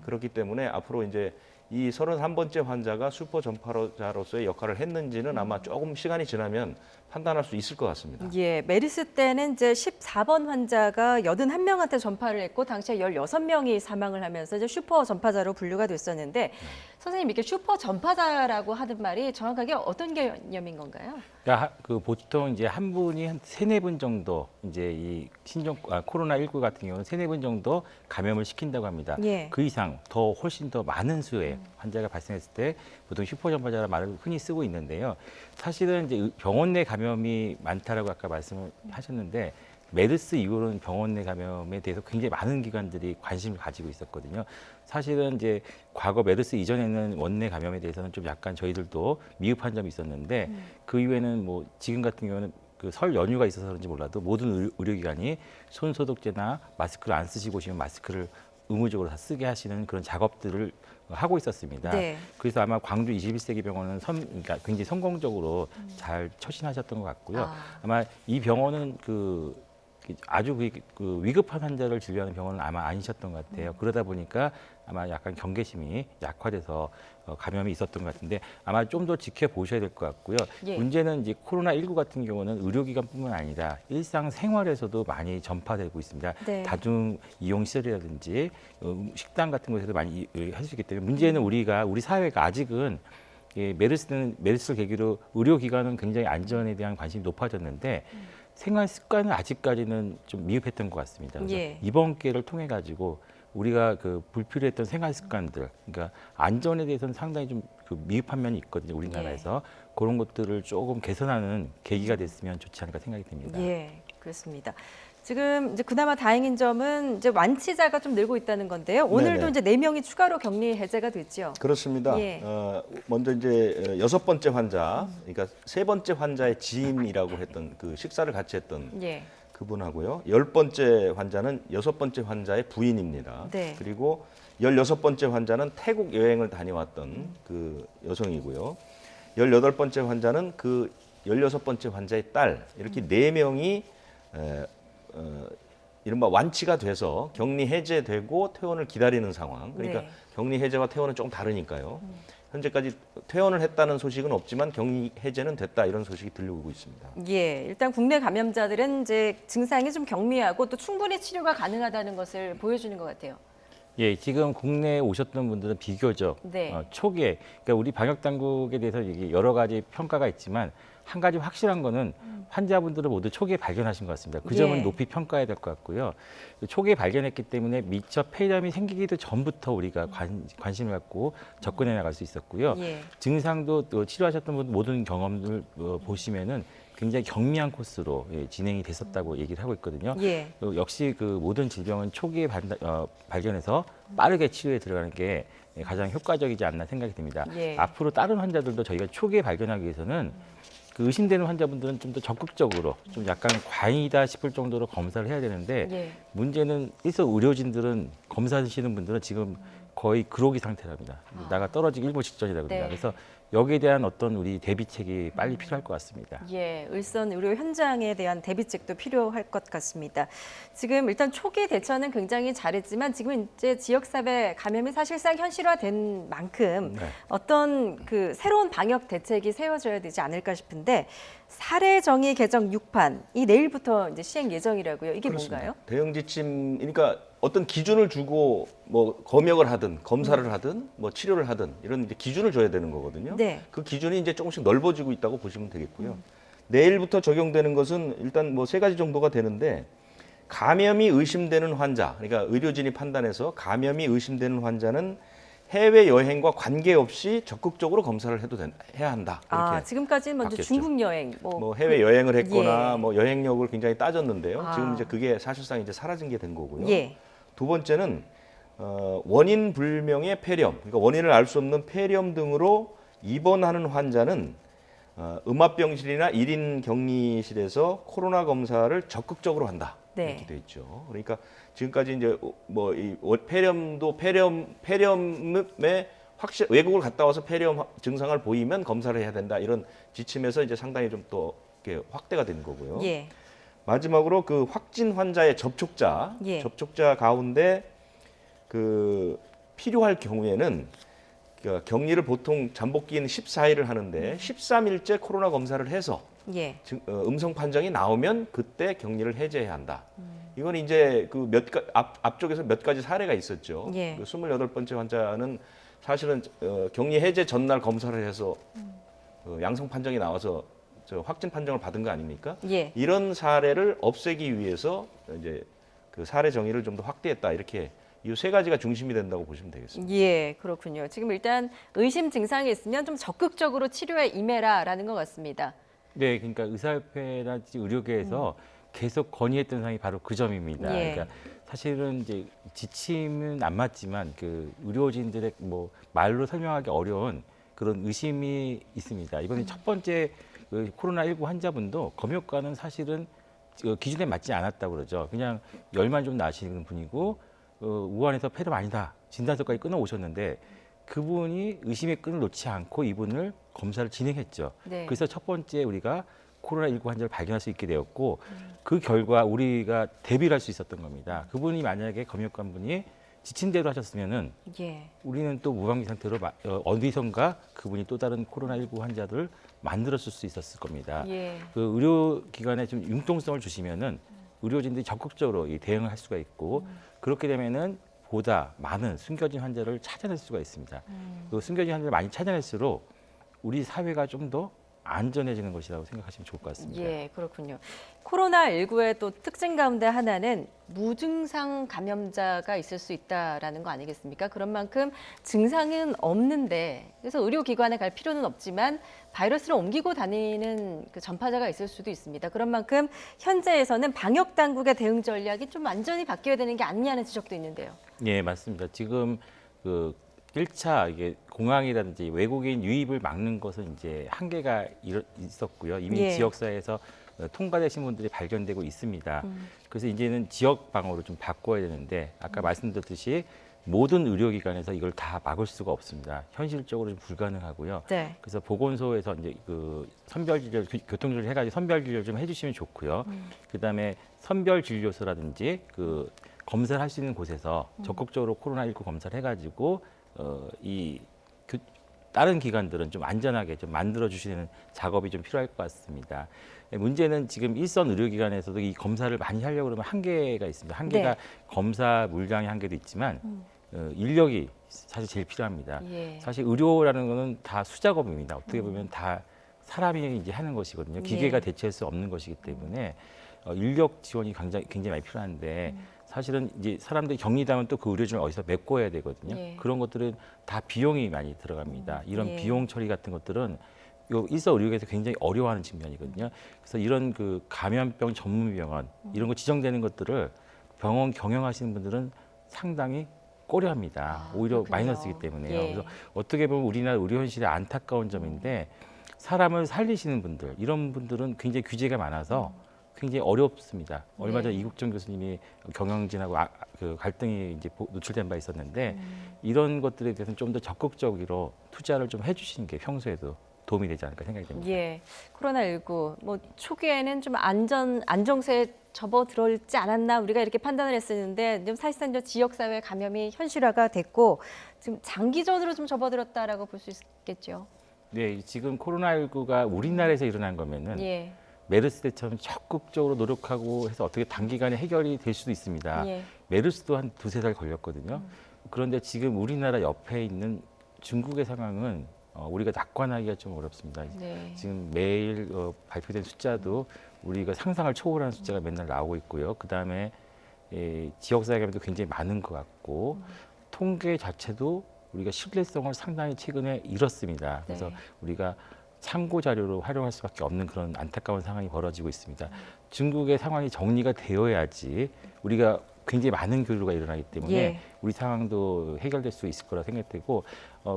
Speaker 8: 그렇기 때문에 앞으로 이제 이 31번째 환자가 슈퍼 전파자로서의 역할을 했는지는 아마 조금 시간이 지나면 판단할 수 있을 것 같습니다.
Speaker 1: 예, 메르스 때는 이제 14번 환자가 81명한테 전파를 했고 당시에 16명이 사망을 하면서 이제 슈퍼 전파자로 분류가 됐었는데 선생님 이렇게 슈퍼 전파자라고 하는 말이 정확하게 어떤 개념인 건가요?
Speaker 9: 그러니까 그 보통 이제 한 분이 한 3-4분 정도 이제 이 코로나19 같은 경우는 3-4분 정도 감염을 시킨다고 합니다.
Speaker 1: 예.
Speaker 9: 그 이상 훨씬 더 많은 수의 환자가 발생했을 때 보통 슈퍼 전파자라는 말을 흔히 쓰고 있는데요. 사실은 이제 병원 내 감염이 많다라고 아까 말씀을 하셨는데 메르스 이후로는 병원 내 감염에 대해서 굉장히 많은 기관들이 관심을 가지고 있었거든요. 사실은 이제 과거 메르스 이전에는 원내 감염에 대해서는 좀 약간 저희들도 미흡한 점이 있었는데 그 이후에는 뭐 지금 같은 경우는 그 설 연휴가 있어서 그런지 몰라도 모든 의료기관이 손 소독제나 마스크를 안 쓰시고 오시면 마스크를 의무적으로 다 쓰게 하시는 그런 작업들을 하고 있었습니다.
Speaker 1: 네.
Speaker 9: 그래서 아마 광주 21세기 병원은 그러니까 굉장히 성공적으로 잘 처신하셨던 것 같고요. 아마 이 병원은 아주 그 위급한 환자를 진료하는 병원은 아마 아니셨던 것 같아요. 그러다 보니까 아마 약간 경계심이 약화돼서 감염이 있었던 것 같은데 아마 좀 더 지켜보셔야 될 것 같고요.
Speaker 1: 예.
Speaker 9: 문제는 이제 코로나19 같은 경우는 의료기관뿐만 아니라 일상생활에서도 많이 전파되고 있습니다.
Speaker 1: 네.
Speaker 9: 다중 이용 시설이라든지 식당 같은 곳에서 많이 할 수 있기 때문에 문제는 우리 사회가 아직은 메르스를 계기로 의료기관은 굉장히 안전에 대한 관심이 높아졌는데 생활 습관은 아직까지는 좀 미흡했던 것 같습니다. 그래서
Speaker 1: 예.
Speaker 9: 이번 기회를 통해 가지고 우리가 그 불필요했던 생활 습관들, 그러니까 안전에 대해서는 상당히 좀 그 미흡한 면이 있거든요. 우리나라에서 그런 것들을 조금 개선하는 계기가 됐으면 좋지 않을까 생각이 듭니다.
Speaker 1: 예, 그렇습니다. 지금 이제 그나마 다행인 점은 이제 완치자가 좀 늘고 있다는 건데요. 오늘도
Speaker 8: 네네.
Speaker 1: 이제 4명이 추가로 격리 해제가 됐죠.
Speaker 8: 그렇습니다.
Speaker 1: 예.
Speaker 8: 먼저 이제 6번째 환자, 그러니까 3번째 환자의 지인이라고 했던 그 식사를 같이 했던
Speaker 1: 예.
Speaker 8: 그분하고요. 10번째 환자는 6번째 환자의 부인입니다.
Speaker 1: 네.
Speaker 8: 그리고 16번째 환자는 태국 여행을 다녀왔던 그 여성이고요. 18번째 환자는 그 16번째 환자의 딸, 이렇게 4명이 이른바 완치가 돼서 격리 해제되고 퇴원을 기다리는 상황. 그러니까
Speaker 1: 네.
Speaker 8: 격리 해제와 퇴원은 조금 다르니까요. 현재까지 퇴원을 했다는 소식은 없지만 격리 해제는 됐다, 이런 소식이 들려오고 있습니다.
Speaker 1: 예, 일단 국내 감염자들은 이제 증상이 좀 경미하고 또 충분히 치료가 가능하다는 것을 보여주는 것 같아요.
Speaker 9: 예, 지금 국내에 오셨던 분들은 비교적
Speaker 1: 네.
Speaker 9: 초기에, 그러니까 우리 방역 당국에 대해서 이게 여러 가지 평가가 있지만 한 가지 확실한 거는 환자분들을 모두 초기에 발견하신 것 같습니다. 그 점은
Speaker 1: 예.
Speaker 9: 높이 평가해야 될 것 같고요. 초기에 발견했기 때문에 미처 폐렴이 생기기도 전부터 우리가 관심을 갖고 접근해 나갈 수 있었고요.
Speaker 1: 예.
Speaker 9: 증상도 또 치료하셨던 분 모든 경험을 보시면은 굉장히 경미한 코스로 진행이 됐었다고 얘기를 하고 있거든요.
Speaker 1: 예.
Speaker 9: 역시 그 모든 질병은 초기에 발견해서 빠르게 치료에 들어가는 게 가장 효과적이지 않나 생각이 듭니다.
Speaker 1: 예.
Speaker 9: 앞으로 다른 환자들도 저희가 초기에 발견하기 위해서는 그 의심되는 환자분들은 좀 더 적극적으로 좀 약간 과잉이다 싶을 정도로 검사를 해야 되는데
Speaker 1: 예.
Speaker 9: 문제는 일선 의료진들은 검사하시는 분들은 지금 거의 그러기 상태랍니다. 나가 떨어지기 일보 직전이다 그럽니다.
Speaker 1: 네.
Speaker 9: 그래서 여기에 대한 어떤 우리 대비책이 빨리 필요할 것 같습니다.
Speaker 1: 예, 일선 의료 현장에 대한 대비책도 필요할 것 같습니다. 지금 일단 초기 대처는 굉장히 잘했지만 지금 이제 지역사회 감염이 사실상 현실화된 만큼
Speaker 9: 네.
Speaker 1: 어떤 그 새로운 방역 대책이 세워져야 되지 않을까 싶은데 사례 정의 개정 6판 이 내일부터 이제 시행 예정이라고요. 이게 뭔가요?
Speaker 8: 대응 지침, 그러니까 어떤 기준을 주고 뭐 검역을 하든 검사를 하든 뭐 치료를 하든 이런 이제 기준을 줘야 되는 거거든요.
Speaker 1: 네.
Speaker 8: 그 기준이 이제 조금씩 넓어지고 있다고 보시면 되겠고요. 내일부터 적용되는 것은 일단 뭐 3가지 정도가 되는데, 감염이 의심되는 환자, 그러니까 의료진이 판단해서 감염이 의심되는 환자는 해외 여행과 관계없이 적극적으로 검사를 해야 한다. 이렇게.
Speaker 1: 아, 지금까지는 먼저
Speaker 8: 바뀌었죠.
Speaker 1: 중국 여행,
Speaker 8: 뭐 해외 여행을 했거나
Speaker 1: 예.
Speaker 8: 뭐 여행력을 굉장히 따졌는데요.
Speaker 1: 아.
Speaker 8: 지금 이제 그게 사실상 이제 사라진 게 된 거고요.
Speaker 1: 예.
Speaker 8: 두 번째는 원인 불명의 폐렴, 그러니까 원인을 알 수 없는 폐렴 등으로 입원하는 환자는 음압병실이나 1인 격리실에서 코로나 검사를 적극적으로 한다.
Speaker 1: 네.
Speaker 8: 이렇게 돼 있죠. 그러니까 지금까지 이제 뭐 이 폐렴에 외국을 갔다 와서 폐렴 증상을 보이면 검사를 해야 된다, 이런 지침에서 이제 상당히 좀 또 이렇게 확대가 된 거고요.
Speaker 1: 예.
Speaker 8: 마지막으로 그 확진 환자의 접촉자,
Speaker 1: 예.
Speaker 8: 접촉자 가운데 그 필요할 경우에는 그 격리를 보통 잠복기인 14일을 하는데 13일째 코로나 검사를 해서
Speaker 1: 예.
Speaker 8: 음성 판정이 나오면 그때 격리를 해제해야 한다. 이건 이제 그 앞쪽에서 몇 가지 사례가 있었죠.
Speaker 1: 예.
Speaker 8: 그 28번째 환자는 사실은 격리 해제 전날 검사를 해서 양성 판정이 나와서 확진 판정을 받은 거 아닙니까?
Speaker 1: 예.
Speaker 8: 이런 사례를 없애기 위해서 이제 그 사례 정의를 좀 더 확대했다, 이렇게 이 3가지가 중심이 된다고 보시면 되겠습니다.
Speaker 1: 예, 그렇군요. 지금 일단 의심 증상이 있으면 좀 적극적으로 치료에 임해라라는 것 같습니다.
Speaker 9: 네, 그러니까 의사협회라든지 의료계에서 계속 건의했던 사항이 바로 그 점입니다.
Speaker 1: 예.
Speaker 9: 그러니까 사실은 이제 지침은 안 맞지만 그 의료진들의 뭐 말로 설명하기 어려운 그런 의심이 있습니다. 이번에 첫 번째 그 코로나19 환자분도 검역과는 사실은 기준에 맞지 않았다고 그러죠. 그냥 열만 좀 나시는 분이고 우한에서 폐렴 아니다, 진단서까지 끊어 오셨는데 그분이 의심의 끈을 놓지 않고 이분을 검사를 진행했죠.
Speaker 1: 네.
Speaker 9: 그래서 첫 번째 우리가 코로나19 환자를 발견할 수 있게 되었고 그 결과 우리가 대비를 할 수 있었던 겁니다. 그분이 만약에 검역관 분이 지친 대로 하셨으면은
Speaker 1: 예.
Speaker 9: 우리는 또 무방비 상태로 어디선가 그분이 또 다른 코로나19 환자들을 만들었을 수 있었을 겁니다.
Speaker 1: 예.
Speaker 9: 그 의료기관에 좀 융통성을 주시면은 의료진들이 적극적으로 이 대응을 할 수가 있고 그렇게 되면은 보다 많은 숨겨진 환자를 찾아낼 수가 있습니다. 그 숨겨진 환자를 많이 찾아낼수록 우리 사회가 좀 더 안전해지는 것이라고 생각하시면 좋을 것 같습니다.
Speaker 1: 예, 그렇군요. 코로나19의 또 특징 가운데 하나는 무증상 감염자가 있을 수 있다라는 거 아니겠습니까? 그런 만큼 증상은 없는데 그래서 의료기관에 갈 필요는 없지만 바이러스를 옮기고 다니는 그 전파자가 있을 수도 있습니다. 그런 만큼 현재에서는 방역 당국의 대응 전략이 좀 완전히 바뀌어야 되는 게 아니냐는 지적도 있는데요.
Speaker 9: 예, 맞습니다. 지금 그 1차 이게 공항이라든지 외국인 유입을 막는 것은 이제 한계가 있었고요. 이미
Speaker 1: 예.
Speaker 9: 지역사회에서 통과되신 분들이 발견되고 있습니다. 그래서 이제는 지역 방어로 좀 바꿔야 되는데 아까 말씀드렸듯이 모든 의료기관에서 이걸 다 막을 수가 없습니다. 현실적으로 좀 불가능하고요.
Speaker 1: 네.
Speaker 9: 그래서 보건소에서 이제 그 선별 진료, 교통 진료 해가지고 선별 진료 좀 해주시면 좋고요. 그다음에 선별 진료소라든지 그 검사를 할 수 있는 곳에서 적극적으로 코로나19 검사를 해가지고 다른 기관들은 좀 안전하게 좀 만들어 주시는 작업이 좀 필요할 것 같습니다. 문제는 지금 일선 의료기관에서도 이 검사를 많이 하려고 그러면 한계가 있습니다. 한계가
Speaker 1: 네.
Speaker 9: 검사 물량의 한계도 있지만 인력이 사실 제일 필요합니다.
Speaker 1: 예.
Speaker 9: 사실 의료라는 거는 다 수작업입니다. 어떻게 보면 다 사람이 이제 하는 것이거든요. 기계가
Speaker 1: 예.
Speaker 9: 대체할 수 없는 것이기 때문에 인력 지원이 굉장히 많이 필요한데 사실은 이제 사람들이 격리되면 또 그 의료진을 어디서 메꿔야 되거든요.
Speaker 1: 예.
Speaker 9: 그런 것들은 다 비용이 많이 들어갑니다. 이런
Speaker 1: 예.
Speaker 9: 비용 처리 같은 것들은 요 일선 의료계에서 굉장히 어려워하는 측면이거든요. 그래서 이런 그 감염병 전문 병원 이런 거 지정되는 것들을 병원 경영하시는 분들은 상당히 꺼려합니다. 오히려
Speaker 1: 그렇군요.
Speaker 9: 마이너스이기 때문에요.
Speaker 1: 예.
Speaker 9: 그래서 어떻게 보면 우리나라 의료 현실의 안타까운 점인데 사람을 살리시는 분들 이런 분들은 굉장히 규제가 많아서 굉장히 어렵습니다. 얼마 전에
Speaker 1: 네.
Speaker 9: 이국정 교수님이 경영진하고 그 갈등이 이제 노출된 바 있었는데 이런 것들에 대해서는 좀 더 적극적으로 투자를 좀 해주시는 게 평소에도 도움이 되지 않을까 생각이 됩니다.
Speaker 1: 예, 코로나19 뭐 초기에는 좀 안정세에 접어들었지 않았나 우리가 이렇게 판단을 했었는데 좀 사실상 지역사회 감염이 현실화가 됐고 지금 장기전으로 좀 접어들었다라고 볼 수 있겠죠.
Speaker 9: 네, 지금 코로나19가 우리나라에서 일어난 거면은
Speaker 1: 예,
Speaker 9: 메르스 때처럼 적극적으로 노력하고 해서 어떻게 단기간에 해결이 될 수도 있습니다.
Speaker 1: 예.
Speaker 9: 메르스도 한 2-3달 걸렸거든요. 그런데 지금 우리나라 옆에 있는 중국의 상황은 우리가 낙관하기가 좀 어렵습니다.
Speaker 1: 네.
Speaker 9: 지금 매일 발표된 숫자도 우리가 상상을 초월하는 숫자가 맨날 나오고 있고요. 그다음에 지역사회 감염도 굉장히 많은 것 같고 통계 자체도 우리가 신뢰성을 상당히 최근에 잃었습니다. 그래서
Speaker 1: 네.
Speaker 9: 우리가 참고 자료로 활용할 수밖에 없는 그런 안타까운 상황이 벌어지고 있습니다. 중국의 상황이 정리가 되어야지 우리가 굉장히 많은 교류가 일어나기 때문에
Speaker 1: 예.
Speaker 9: 우리 상황도 해결될 수 있을 거라 생각되고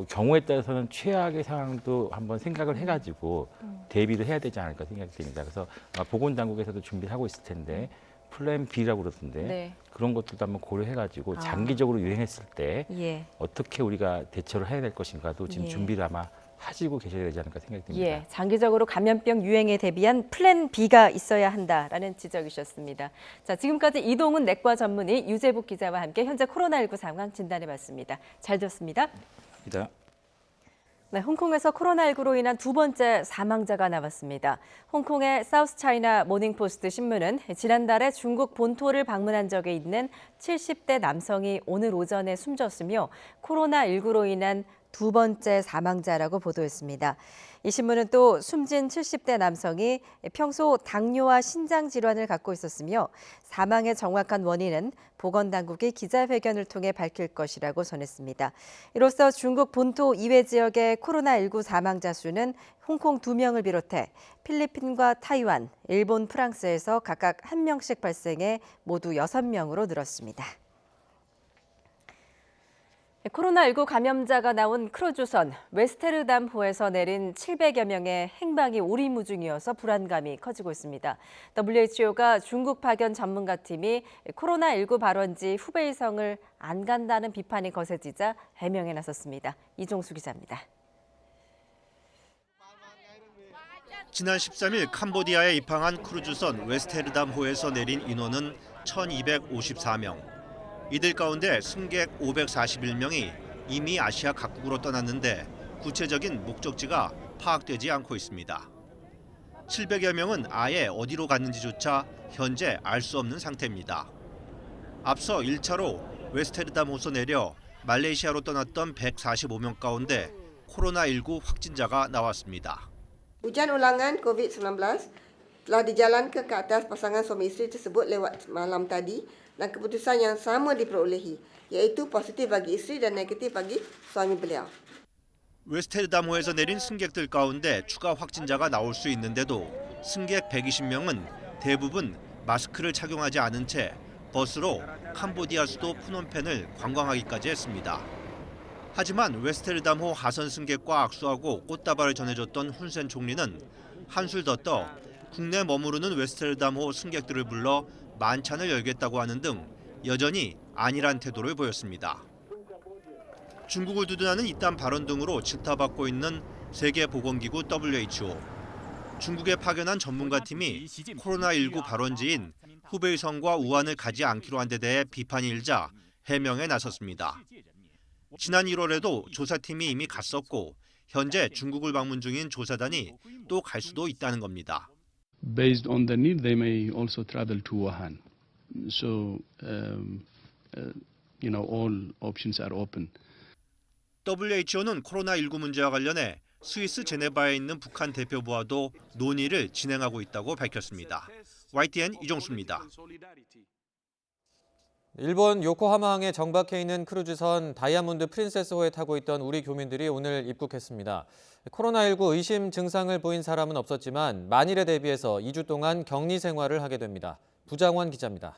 Speaker 9: 경우에 따라서는 최악의 상황도 한번 생각을 해가지고 대비를 해야 되지 않을까 생각이 됩니다. 그래서 보건당국에서도 준비를 하고 있을 텐데 플랜 B라고 그러던데
Speaker 1: 네.
Speaker 9: 그런 것들도 한번 고려해가지고 장기적으로 유행했을 때
Speaker 1: 예.
Speaker 9: 어떻게 우리가 대처를 해야 될 것인가도 지금
Speaker 1: 예.
Speaker 9: 준비를 아마 하시고 계셔야 되지 않을까 생각이 듭니다.
Speaker 1: 예, 장기적으로 감염병 유행에 대비한 플랜 B가 있어야 한다라는 지적이셨습니다. 자, 지금까지 이동훈 내과 전문의 유재복 기자와 함께 현재 코로나19 상황 진단해봤습니다. 잘 들었습니다. 네, 홍콩에서 코로나19로 인한 두 번째 사망자가 나왔습니다. 홍콩의 사우스차이나 모닝포스트 신문은 지난달에 중국 본토를 방문한 적이 있는 70대 남성이 오늘 오전에 숨졌으며 코로나19로 인한 두 번째 사망자라고 보도했습니다. 이 신문은 또 숨진 70대 남성이 평소 당뇨와 신장 질환을 갖고 있었으며 사망의 정확한 원인은 보건당국이 기자회견을 통해 밝힐 것이라고 전했습니다. 이로써 중국 본토 이외 지역의 코로나19 사망자 수는 홍콩 2명을 비롯해 필리핀과 타이완, 일본, 프랑스에서 각각 1명씩 발생해 모두 6명으로 늘었습니다. 코로나19 감염자가 나온 크루즈선 웨스테르담호에서 내린 700여 명의 행방이 오리무중이어서 불안감이 커지고 있습니다. WHO가 중국 파견 전문가팀이 코로나19 발원지 후베이성을 안 간다는 비판이 거세지자 해명에 나섰습니다. 이종수 기자입니다.
Speaker 10: 지난 13일 캄보디아에 입항한 크루즈선 웨스테르담호에서 내린 인원은 1,254명. 이들 가운데 승객 541명이 이미 아시아 각국으로 떠났는데 구체적인 목적지가 파악되지 않고 있습니다. 700여 명은 아예 어디로 갔는지조차 현재 알 수 없는 상태입니다. 앞서 1차로 웨스테르담호에서 내려 말레이시아로 떠났던 145명 가운데 코로나19 확진자가 나왔습니다.
Speaker 11: Ujian ulangan COVID-19 telah dijalankan ke atas pasangan suami isteri tersebut lewat malam tadi dan keputusan yang sama diperolehi, iaitu positif bagi isteri dan negatif bagi suami beliau.
Speaker 10: 웨스테르담호에서 내린 승객들 가운데 추가 확진자가 나올 수 있는데도 승객 120명은 대부분 마스크를 착용하지 않은 채 버스로 캄보디아 수도 프놈펜을 관광하기까지 했습니다. 하지만 웨스테르담호 하선 승객과 악수하고 꽃다발을 전해줬던 훈센 총리는 한술 더 떠 국내 머무르는 웨스테르담호 승객들을 불러 만찬을 열겠다고 하는 등 여전히 아니란 태도를 보였습니다. 중국을 두둔하는 이딴 발언 등으로 질타받고 있는 세계보건기구 WHO. 중국에 파견한 전문가팀이 코로나19 발원지인 후베이성과 우한을 가지 않기로 한 데 대해 비판이 일자 해명에 나섰습니다. 지난 1월에도 조사팀이 이미 갔었고 현재 중국을 방문 중인 조사단이 또 갈 수도 있다는 겁니다.
Speaker 12: Based on the need, they may also travel to Wuhan. So, all options are open.
Speaker 10: WHO는 코로나19 문제와 관련해 스위스 제네바에 있는 북한 대표부와도 논의를 진행하고 있다고 밝혔습니다. YTN 이종수입니다.
Speaker 2: 일본 요코하마항에 정박해 있는 크루즈선 다이아몬드 프린세스호에 타고 있던 우리 교민들이 오늘 입국했습니다. 코로나19 의심 증상을 보인 사람은 없었지만 만일에 대비해서 2주 동안 격리 생활을 하게 됩니다. 부장원 기자입니다.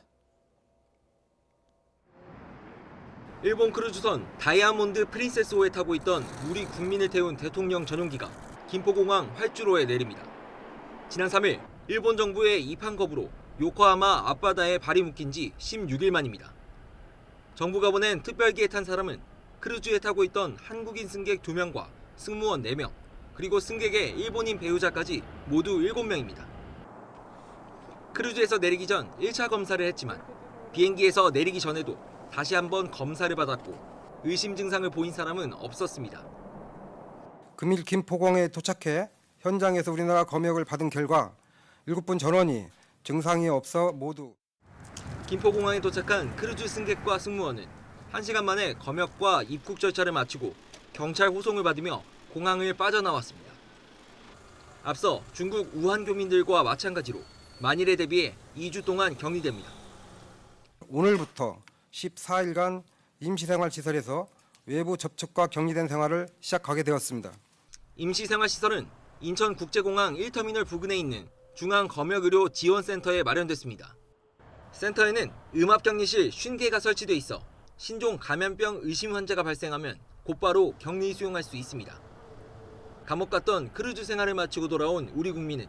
Speaker 13: 일본 크루즈선 다이아몬드 프린세스호에 타고 있던 우리 국민을 태운 대통령 전용기가 김포공항 활주로에 내립니다. 지난 3일 일본 정부의 입항 거부로 요코하마 앞바다에 발이 묶인 지 16일 만입니다. 정부가 보낸 특별기에 탄 사람은 크루즈에 타고 있던 한국인 승객 2명과 승무원 4명, 그리고 승객의 일본인 배우자까지 모두 7명입니다. 크루즈에서 내리기 전 1차 검사를 했지만 비행기에서 내리기 전에도 다시 한번 검사를 받았고 의심 증상을 보인 사람은 없었습니다.
Speaker 14: 금일 김포공항에 도착해 현장에서 우리나라 검역을 받은 결과 7분 전원이 증상이 없어 모두.
Speaker 13: 김포공항에 도착한 크루즈 승객과 승무원은 1시간 만에 검역과 입국 절차를 마치고 경찰 호송을 받으며 공항을 빠져나왔습니다. 앞서 중국 우한 교민들과 마찬가지로 만일에 대비해 2주 동안 격리됩니다.
Speaker 14: 오늘부터 14일간 임시생활시설에서 외부 접촉과 격리된 생활을 시작하게 되었습니다.
Speaker 13: 임시생활시설은 인천국제공항 1터미널 부근에 있는 중앙검역의료 지원센터에 마련됐습니다. 센터에는 음압격리실 50개가 설치돼 있어 신종 감염병 의심 환자가 발생하면 곧바로 격리 수용할 수 있습니다. 감옥 갔던 크루즈 생활을 마치고 돌아온 우리 국민은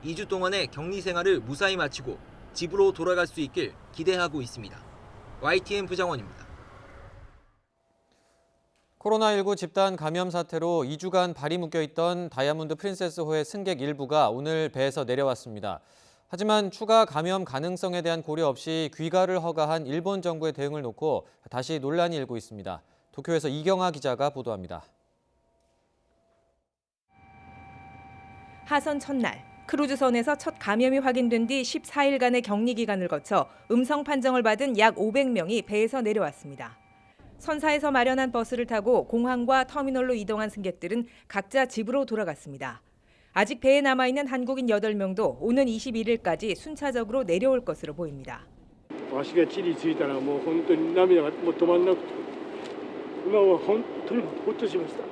Speaker 13: 2주 동안의 격리 생활을 무사히 마치고 집으로 돌아갈 수 있길 기대하고 있습니다. YTN 부장원입니다.
Speaker 2: 코로나19 집단 감염 사태로 2주간 발이 묶여있던 다이아몬드 프린세스호의 승객 일부가 오늘 배에서 내려왔습니다. 하지만 추가 감염 가능성에 대한 고려 없이 귀가를 허가한 일본 정부의 대응을 놓고 다시 논란이 일고 있습니다. 도쿄에서 이경아 기자가 보도합니다.
Speaker 15: 하선 첫날, 크루즈선에서 첫 감염이 확인된 뒤 14일간의 격리 기간을 거쳐 음성 판정을 받은 약 500명이 배에서 내려왔습니다. 선사에서 마련한 버스를 타고 공항과 터미널로 이동한 승객들은 각자 집으로 돌아갔습니다. 아직 배에 남아있는 한국인 8명도 오는 21일까지 순차적으로 내려올 것으로 보입니다.
Speaker 16: 足が地についたらもう本当に涙が止まらなくて今は本当にほっとしました。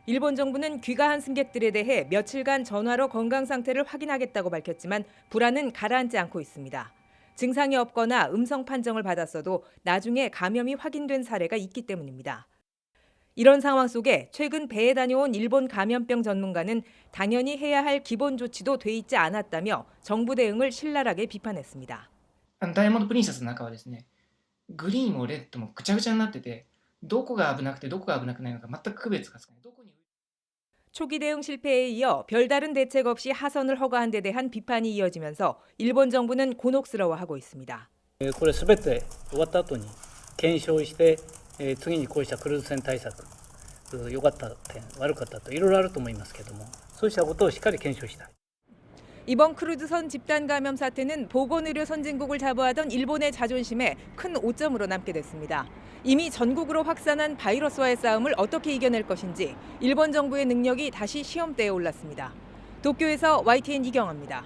Speaker 15: 일본 정부는 귀가한 승객들에 대해 며칠간 전화로 건강 상태를 확인하겠다고 밝혔지만 불안은 가라앉지 않고 있습니다. 증상이 없거나 음성 판정을 받았어도 나중에 감염이 확인된 사례가 있기 때문입니다. 이런 상황 속에 최근 배에 다녀온 일본 감염병 전문가는 당연히 해야 할 기본 조치도 돼 있지 않았다며 정부 대응을 신랄하게 비판했습니다.
Speaker 17: ダイヤモンドプリンセスの中はですね、グリーンもレッドもぐちゃぐちゃになってて、どこが危なくてどこが危なくないのか全く区別がつかない。
Speaker 15: 초기 대응 실패에 이어 별다른 대책 없이 하선을 허가한 데 대한 비판이 이어지면서 일본 정부는 곤혹스러워하고 있습니다.
Speaker 18: これすべて終わった後に検証して次にこうしたクルーズ船対策良かった点悪かったといろいろあると思いますけどもそうしたことをしっかり検証したい。
Speaker 15: 이번 크루즈선 집단 감염 사태는 보건의료 선진국을 자부하던 일본의 자존심에 큰 오점으로 남게 됐습니다. 이미 전국으로 확산한 바이러스와의 싸움을 어떻게 이겨낼 것인지 일본 정부의 능력이 다시 시험대에 올랐습니다. 도쿄에서 YTN 이경아입니다.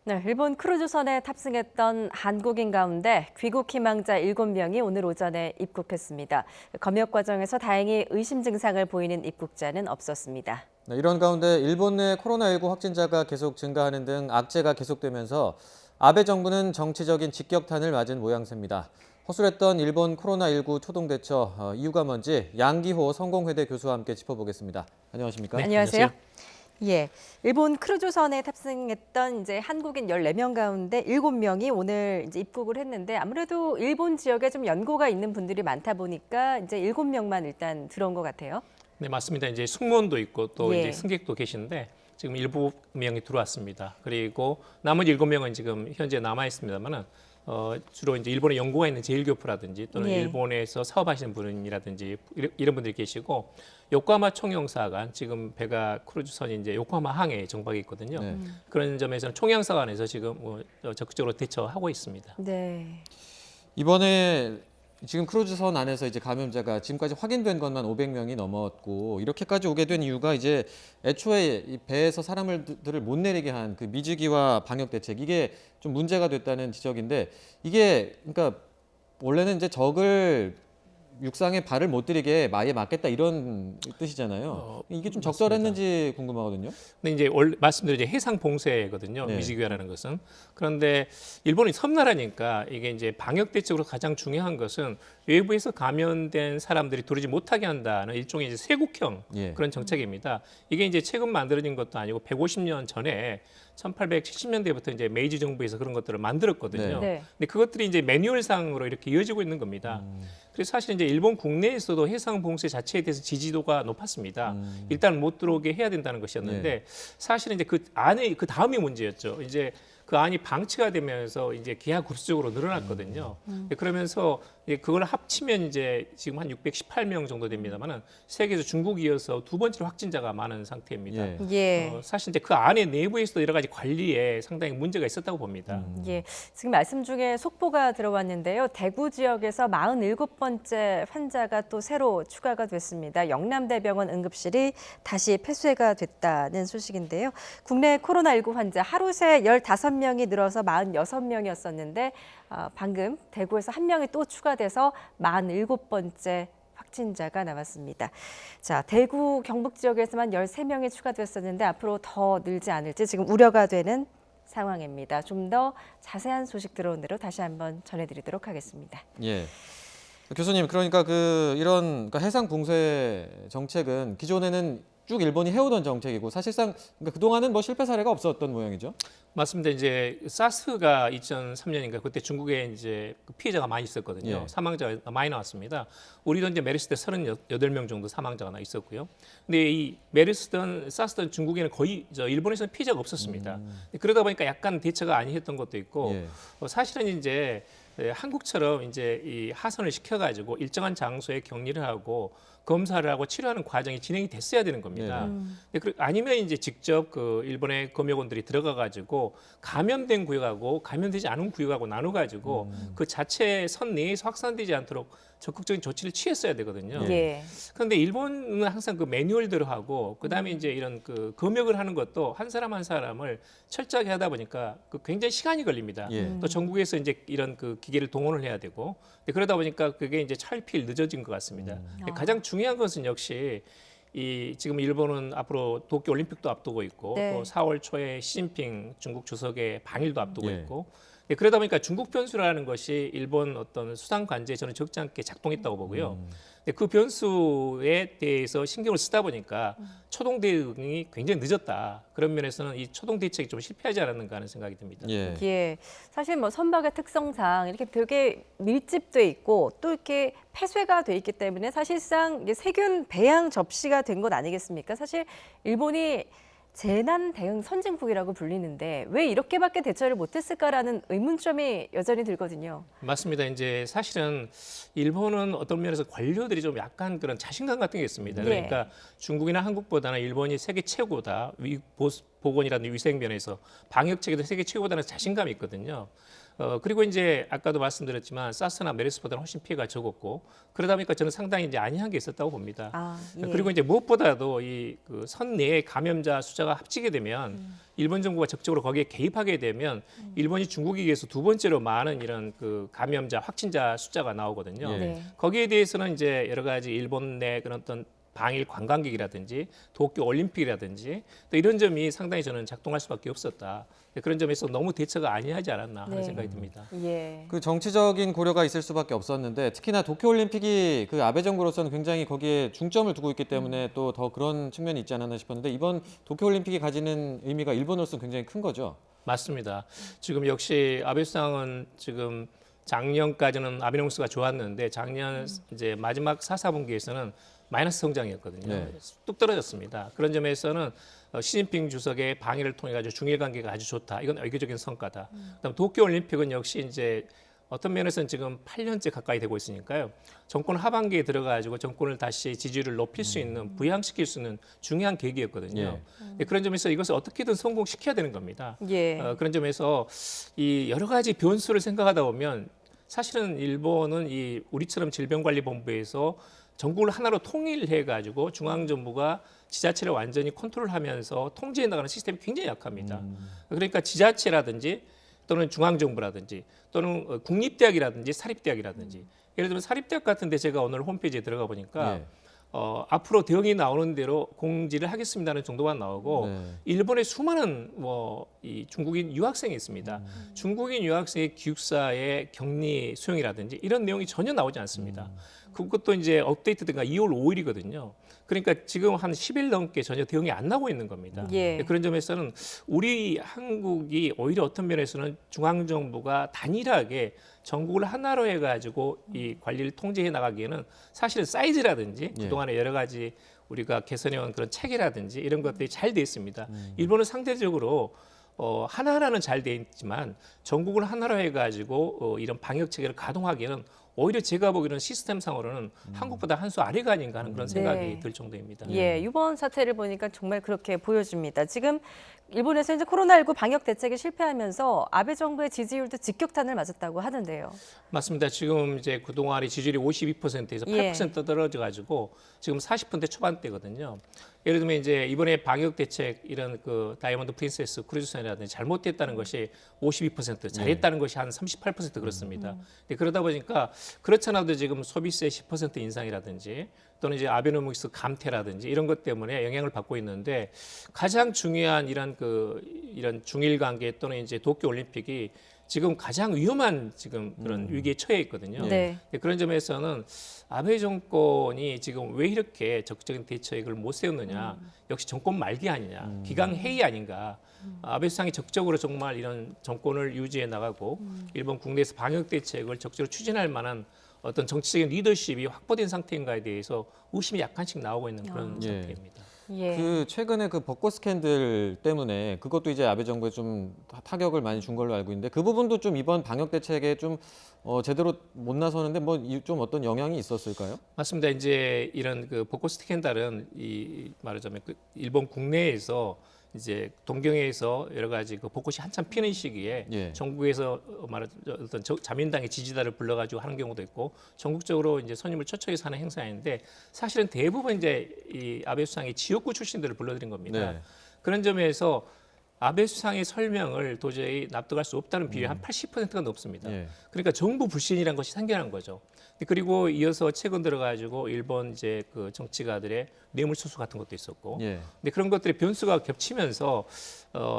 Speaker 1: 네, 일본 크루즈선에 탑승했던 한국인 가운데 귀국 희망자 7명이 오늘 오전에 입국했습니다. 검역 과정에서 다행히 의심 증상을 보이는 입국자는 없었습니다.
Speaker 2: 네, 이런 가운데 일본 내 코로나19 확진자가 계속 증가하는 등 악재가 계속되면서 아베 정부는 정치적인 직격탄을 맞은 모양새입니다. 허술했던 일본 코로나19 초동대처 이유가 뭔지 양기호 성공회대 교수와 함께 짚어보겠습니다. 안녕하십니까?
Speaker 1: 네, 안녕하세요. 예, 일본 크루즈선에 탑승했던 이제 한국인 14명 가운데 7명이 오늘 이제 입국을 했는데 아무래도 일본 지역에 좀 연고가 있는 분들이 많다 보니까 이제 7명만 일단 들어온 것 같아요.
Speaker 19: 네, 맞습니다. 이제 승무원도 있고 또
Speaker 1: 예.
Speaker 19: 이제 승객도 계신데 지금 7명이 들어왔습니다. 그리고 나머지 7명은 지금 현재 남아 있습니다만은 주로 이제 일본에 연고가 있는 제일교포라든지 또는
Speaker 1: 예.
Speaker 19: 일본에서 사업하시는 분이라든지 이런 분들이 계시고 요코하마 총영사관 지금 배가 크루즈선이 이제 요코하마 항에 정박이 있거든요.
Speaker 2: 네.
Speaker 19: 그런 점에서는 총영사관에서 지금 적극적으로 대처하고 있습니다.
Speaker 1: 네.
Speaker 2: 이번에 지금 크루즈선 안에서 이제 감염자가 지금까지 확인된 것만 500명이 넘었고 이렇게까지 오게 된 이유가 이제 애초에 이 배에서 사람들을 못 내리게 한 그 미주기와 방역 대책 이게 좀 문제가 됐다는 지적인데 이게 그러니까 원래는 이제 적을 육상에 발을 못 들이게 아예 막겠다 이런 뜻이잖아요. 이게 좀 적절했는지 궁금하거든요.
Speaker 19: 근데 이제 원래 말씀드린 해상 봉쇄거든요.
Speaker 2: 네.
Speaker 19: 미지교라는 것은. 그런데 일본이 섬나라니까 이게 이제 방역 대책으로 가장 중요한 것은 외부에서 감염된 사람들이 들어오지 못하게 한다는 일종의 이제 세국형
Speaker 2: 예.
Speaker 19: 그런 정책입니다. 이게 이제 최근 만들어진 것도 아니고 150년 전에 1870년대부터 이제 메이지 정부에서 그런 것들을 만들었거든요.
Speaker 1: 네.
Speaker 19: 근데 그것들이 이제 매뉴얼상으로 이렇게 이어지고 있는 겁니다. 그래서 사실 이제 일본 국내에서도 해상 봉쇄 자체에 대해서 지지도가 높았습니다. 일단 못 들어오게 해야 된다는 것이었는데 사실은 이제 그 안에 그 다음이 문제였죠. 이제 그 안이 방치가 되면서 이제 기하급수적으로 늘어났거든요. 그러면서 그걸 합치면 이제 지금 한 618명 정도 됩니다만은 세계에서 중국 이어서 두 번째로 확진자가 많은 상태입니다.
Speaker 1: 예.
Speaker 19: 사실 이제 그 안에 내부에서도 여러 가지 관리에 상당히 문제가 있었다고 봅니다.
Speaker 1: 예, 지금 말씀 중에 속보가 들어왔는데요. 대구 지역에서 47번째 환자가 또 새로 추가가 됐습니다. 영남대병원 응급실이 다시 폐쇄가 됐다는 소식인데요. 국내 코로나19 환자 하루 새 15명이 늘어서 46명이었었는데 방금 대구에서 1명이 또 추가돼서 47번째 확진자가 나왔습니다. 자, 대구 경북 지역에서만 13명이 추가됐었는데 앞으로 더 늘지 않을지 지금 우려가 되는 상황입니다. 좀 더 자세한 소식 들어온 대로 다시 한번 전해드리도록 하겠습니다.
Speaker 2: 예. 교수님, 그러니까 이런 해상 봉쇄 정책은 기존에는 쭉 일본이 해오던 정책이고 사실상 그러니까 그동안은 뭐 실패 사례가 없었던 모양이죠. 맞습니다.
Speaker 19: 이제 사스가 2003년인가 그때 중국에 이제 피해자가 많이 있었거든요.
Speaker 2: 예.
Speaker 19: 사망자가 많이 나왔습니다. 우리도 이제 메르스 때 38명 정도 사망자가 있었고요. 근데 이 메르스든 사스든 중국에는 거의 일본에서는 피해자가 없었습니다. 그러다 보니까 약간 대처가 아니했던 것도 있고 사실은 이제 한국처럼 이제 이 하선을 시켜가지고 일정한 장소에 격리를 하고 검사를 하고 치료하는 과정이 진행이 됐어야 되는 겁니다. 근데 아니면 이제 직접 그 일본의 검역원들이 들어가 가지고 감염된 구역하고 감염되지 않은 구역하고 나눠 가지고 그 자체 선 내에서 확산되지 않도록 적극적인 조치를 취했어야 되거든요. 그런데 일본은 항상 그 매뉴얼대로 하고 그다음에 이제 이런 그 검역을 하는 것도 한 사람 한 사람을 철저하게 하다 보니까 그 굉장히 시간이 걸립니다. 또 전국에서 이제 이런 그 기계를 동원을 해야 되고 그러다 보니까 그게 이제 차일피일 늦어진 것 같습니다. 가장 중요한 것은 역시 이 지금 일본은 앞으로 도쿄 올림픽도 앞두고 있고 또 4월 초에 시진핑 중국 주석의 방일도 앞두고 있고 그러다 보니까 중국 변수라는 것이 일본 어떤 수상 관제에 저는 적지 않게 작동했다고 보고요. 그 변수에 대해서 신경을 쓰다 보니까 초동 대응이 굉장히 늦었다. 그런 면에서는 이 초동 대책이 좀 실패하지 않았는가 하는 생각이 듭니다.
Speaker 1: 사실 뭐 선박의 특성상 이렇게 벽에 밀집돼 있고 또 이렇게 폐쇄가 돼 있기 때문에 사실상 이게 세균 배양 접시가 된 것 아니겠습니까? 사실 일본이 재난 대응 선진국이라고 불리는데 왜 이렇게밖에 대처를 못했을까라는 의문점이 여전히 들거든요.
Speaker 19: 맞습니다. 이제 사실은 일본은 어떤 면에서 관료들이 좀 약간 그런 자신감 같은 게 있습니다. 그러니까 중국이나 한국보다는 일본이 세계 최고다. 보건이라든지 위생 면에서 방역 체계도 세계 최고다는 자신감이 있거든요. 그리고 이제 아까도 말씀드렸지만 사스나 메르스보다는 훨씬 피해가 적었고 그러다 보니까 저는 상당히 이제 안이한 게 있었다고 봅니다. 그리고 이제 무엇보다도 이 그 선 내의 감염자 숫자가 합치게 되면 일본 정부가 적극적으로 거기에 개입하게 되면 일본이 중국에 비해서 두 번째로 많은 이런 그 감염자 확진자 숫자가 나오거든요. 거기에 대해서는 이제 여러 가지 일본 내 그런 어떤 방일 관광객이라든지 도쿄 올림픽이라든지 또 이런 점이 상당히 저는 작동할 수밖에 없었다. 그런 점에서 너무 대처가 아니하지 않았나 하는 생각이 듭니다.
Speaker 2: 그 정치적인 고려가 있을 수밖에 없었는데 특히나 도쿄올림픽이 그 아베 정부로서는 굉장히 거기에 중점을 두고 있기 때문에 또 더 그런 측면이 있지 않았나 싶었는데 이번 도쿄올림픽이 가지는 의미가 일본으로서는 굉장히 큰 거죠.
Speaker 19: 맞습니다. 지금 역시 아베 수상은 지금 작년까지는 아베노믹스가 좋았는데 작년 이제 마지막 4분기에서는 마이너스 성장이었거든요. 뚝 떨어졌습니다. 그런 점에서는 시진핑 주석의 방해를 통해 가지고 중일 관계가 아주 좋다. 이건 외교적인 성과다. 그다음 도쿄 올림픽은 역시 이제 어떤 면에서는 지금 8년째 가까이 되고 있으니까요. 정권 하반기에 들어가지고 정권을 다시 지지율을 높일 수 있는 부양시킬 수 있는 중요한 계기였거든요. 그런 점에서 이것을 어떻게든 성공시켜야 되는 겁니다. 그런 점에서 이 여러 가지 변수를 생각하다 보면 사실은 일본은 이 우리처럼 질병관리본부에서 전국을 하나로 통일해 가지고 중앙정부가 지자체를 완전히 컨트롤하면서 통제해 나가는 시스템이 굉장히 약합니다. 그러니까 지자체라든지 또는 중앙정부라든지 또는 국립대학이라든지 사립대학이라든지 예를 들면 사립대학 같은 데 제가 오늘 홈페이지에 들어가 보니까 앞으로 대응이 나오는 대로 공지를 하겠습니다는 정도만 나오고 일본에 수많은 이 중국인 유학생이 있습니다. 중국인 유학생의 기숙사의 격리 수용이라든지 이런 내용이 전혀 나오지 않습니다. 그것도 이제 업데이트가 2월 5일이거든요. 그러니까 지금 한 10일 넘게 전혀 대응이 안 나오고 있는 겁니다. 그런 점에서는 우리 한국이 오히려 어떤 면에서는 중앙정부가 단일하게 전국을 하나로 해가지고 이 관리를 통제해 나가기에는 사실은 사이즈라든지 그동안에 여러 가지 우리가 개선해온 그런 체계라든지 이런 것들이 잘 돼 있습니다. 일본은 상대적으로 하나하나는 잘 돼 있지만 전국을 하나로 해가지고 이런 방역 체계를 가동하기에는 오히려 제가 보기에는 시스템상으로는 한국보다 한 수 아래가 아닌가 하는 그런 생각이 들 정도입니다.
Speaker 1: 이번 사태를 보니까 정말 그렇게 보여집니다. 지금 일본에서 이제 코로나19 방역 대책이 실패하면서 아베 정부의 지지율도 직격탄을 맞았다고 하는데요.
Speaker 19: 맞습니다. 지금 이제 그동안의 지지율이 52%에서 8% 떨어져 가지고 지금 40% 초반대거든요. 예를 들면 이제 이번에 방역 대책 이런 그 다이아몬드 프린세스 크루즈선이라든지 잘못됐다는 것이 52%, 잘했다는 것이 한 38% 그렇습니다. 그러다 보니까 그렇잖아도 지금 소비세 10% 인상이라든지 또는 이제 아베노믹스 감퇴라든지 이런 것 때문에 영향을 받고 있는데 가장 중요한 이런 중일 관계 또는 이제 도쿄 올림픽이 지금 가장 위험한 지금 그런 위기에 처해 있거든요. 그런 점에서는 아베 정권이 지금 왜 이렇게 적극적인 대처책을 못 세웠느냐. 역시 정권 말기 아니냐. 기강 해이 아닌가. 아베 수상이 적극적으로 정말 이런 정권을 유지해 나가고 일본 국내에서 방역 대책을 적극적으로 추진할 만한 어떤 정치적인 리더십이 확보된 상태인가에 대해서 의심이 약간씩 나오고 있는 그런 상태입니다.
Speaker 1: 예.
Speaker 2: 그 최근에 그 벚꽃 스캔들 때문에 그것도 이제 아베 정부에 좀 타격을 많이 준 걸로 알고 있는데 그 부분도 좀 이번 방역 대책에 좀 제대로 못 나서는데 뭐 좀 어떤 영향이 있었을까요?
Speaker 19: 맞습니다. 이제 이런 그 벚꽃 스캔들은 이 말하자면 그 일본 국내에서 이제 동경에서 여러 가지 그 벚꽃이 한참 피는 시기에
Speaker 2: 예.
Speaker 19: 전국에서 말하자면 어떤 자민당의 지지자를 불러가지고 하는 경우도 있고 전국적으로 이제 손님을 초청해서 하는 행사인데 사실은 대부분 이제 이 아베 수상이 지역구 출신들을 불러들인 겁니다.
Speaker 2: 네.
Speaker 19: 그런 점에서 아베 수상의 설명을 도저히 납득할 수 없다는 비율이 한 80%가 넘습니다.
Speaker 2: 예.
Speaker 19: 그러니까 정부 불신이라는 것이 생겨난 거죠. 그리고 이어서 최근 들어가지고 일본 이제 그 정치가들의 뇌물수수 같은 것도 있었고,
Speaker 2: 예.
Speaker 19: 근데 그런 것들이 변수가 겹치면서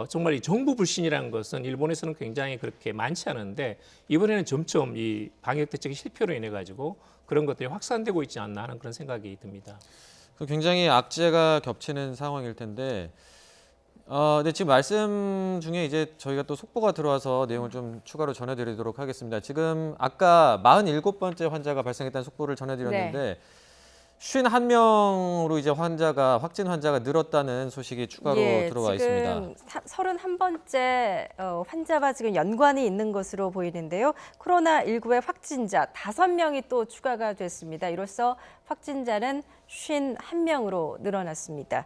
Speaker 19: 정말 이 정부 불신이라는 것은 일본에서는 굉장히 그렇게 많지 않은데 이번에는 점점 이 방역 대책의 실패로 인해 가지고 그런 것들이 확산되고 있지 않나 하는 그런 생각이 듭니다.
Speaker 2: 굉장히 악재가 겹치는 상황일 텐데. 근데 지금 말씀 중에 이제 저희가 또 속보가 들어와서 내용을 좀 추가로 전해드리도록 하겠습니다. 지금 아까 47번째 환자가 발생했다는 속보를 전해드렸는데 51명으로 이제 확진 환자가 늘었다는 소식이 추가로 들어와 있습니다.
Speaker 1: 지금 31번째 환자와 지금 연관이 있는 것으로 보이는데요. 코로나19의 확진자 5명이 또 추가가 됐습니다. 이로써 확진자는 51명으로 늘어났습니다.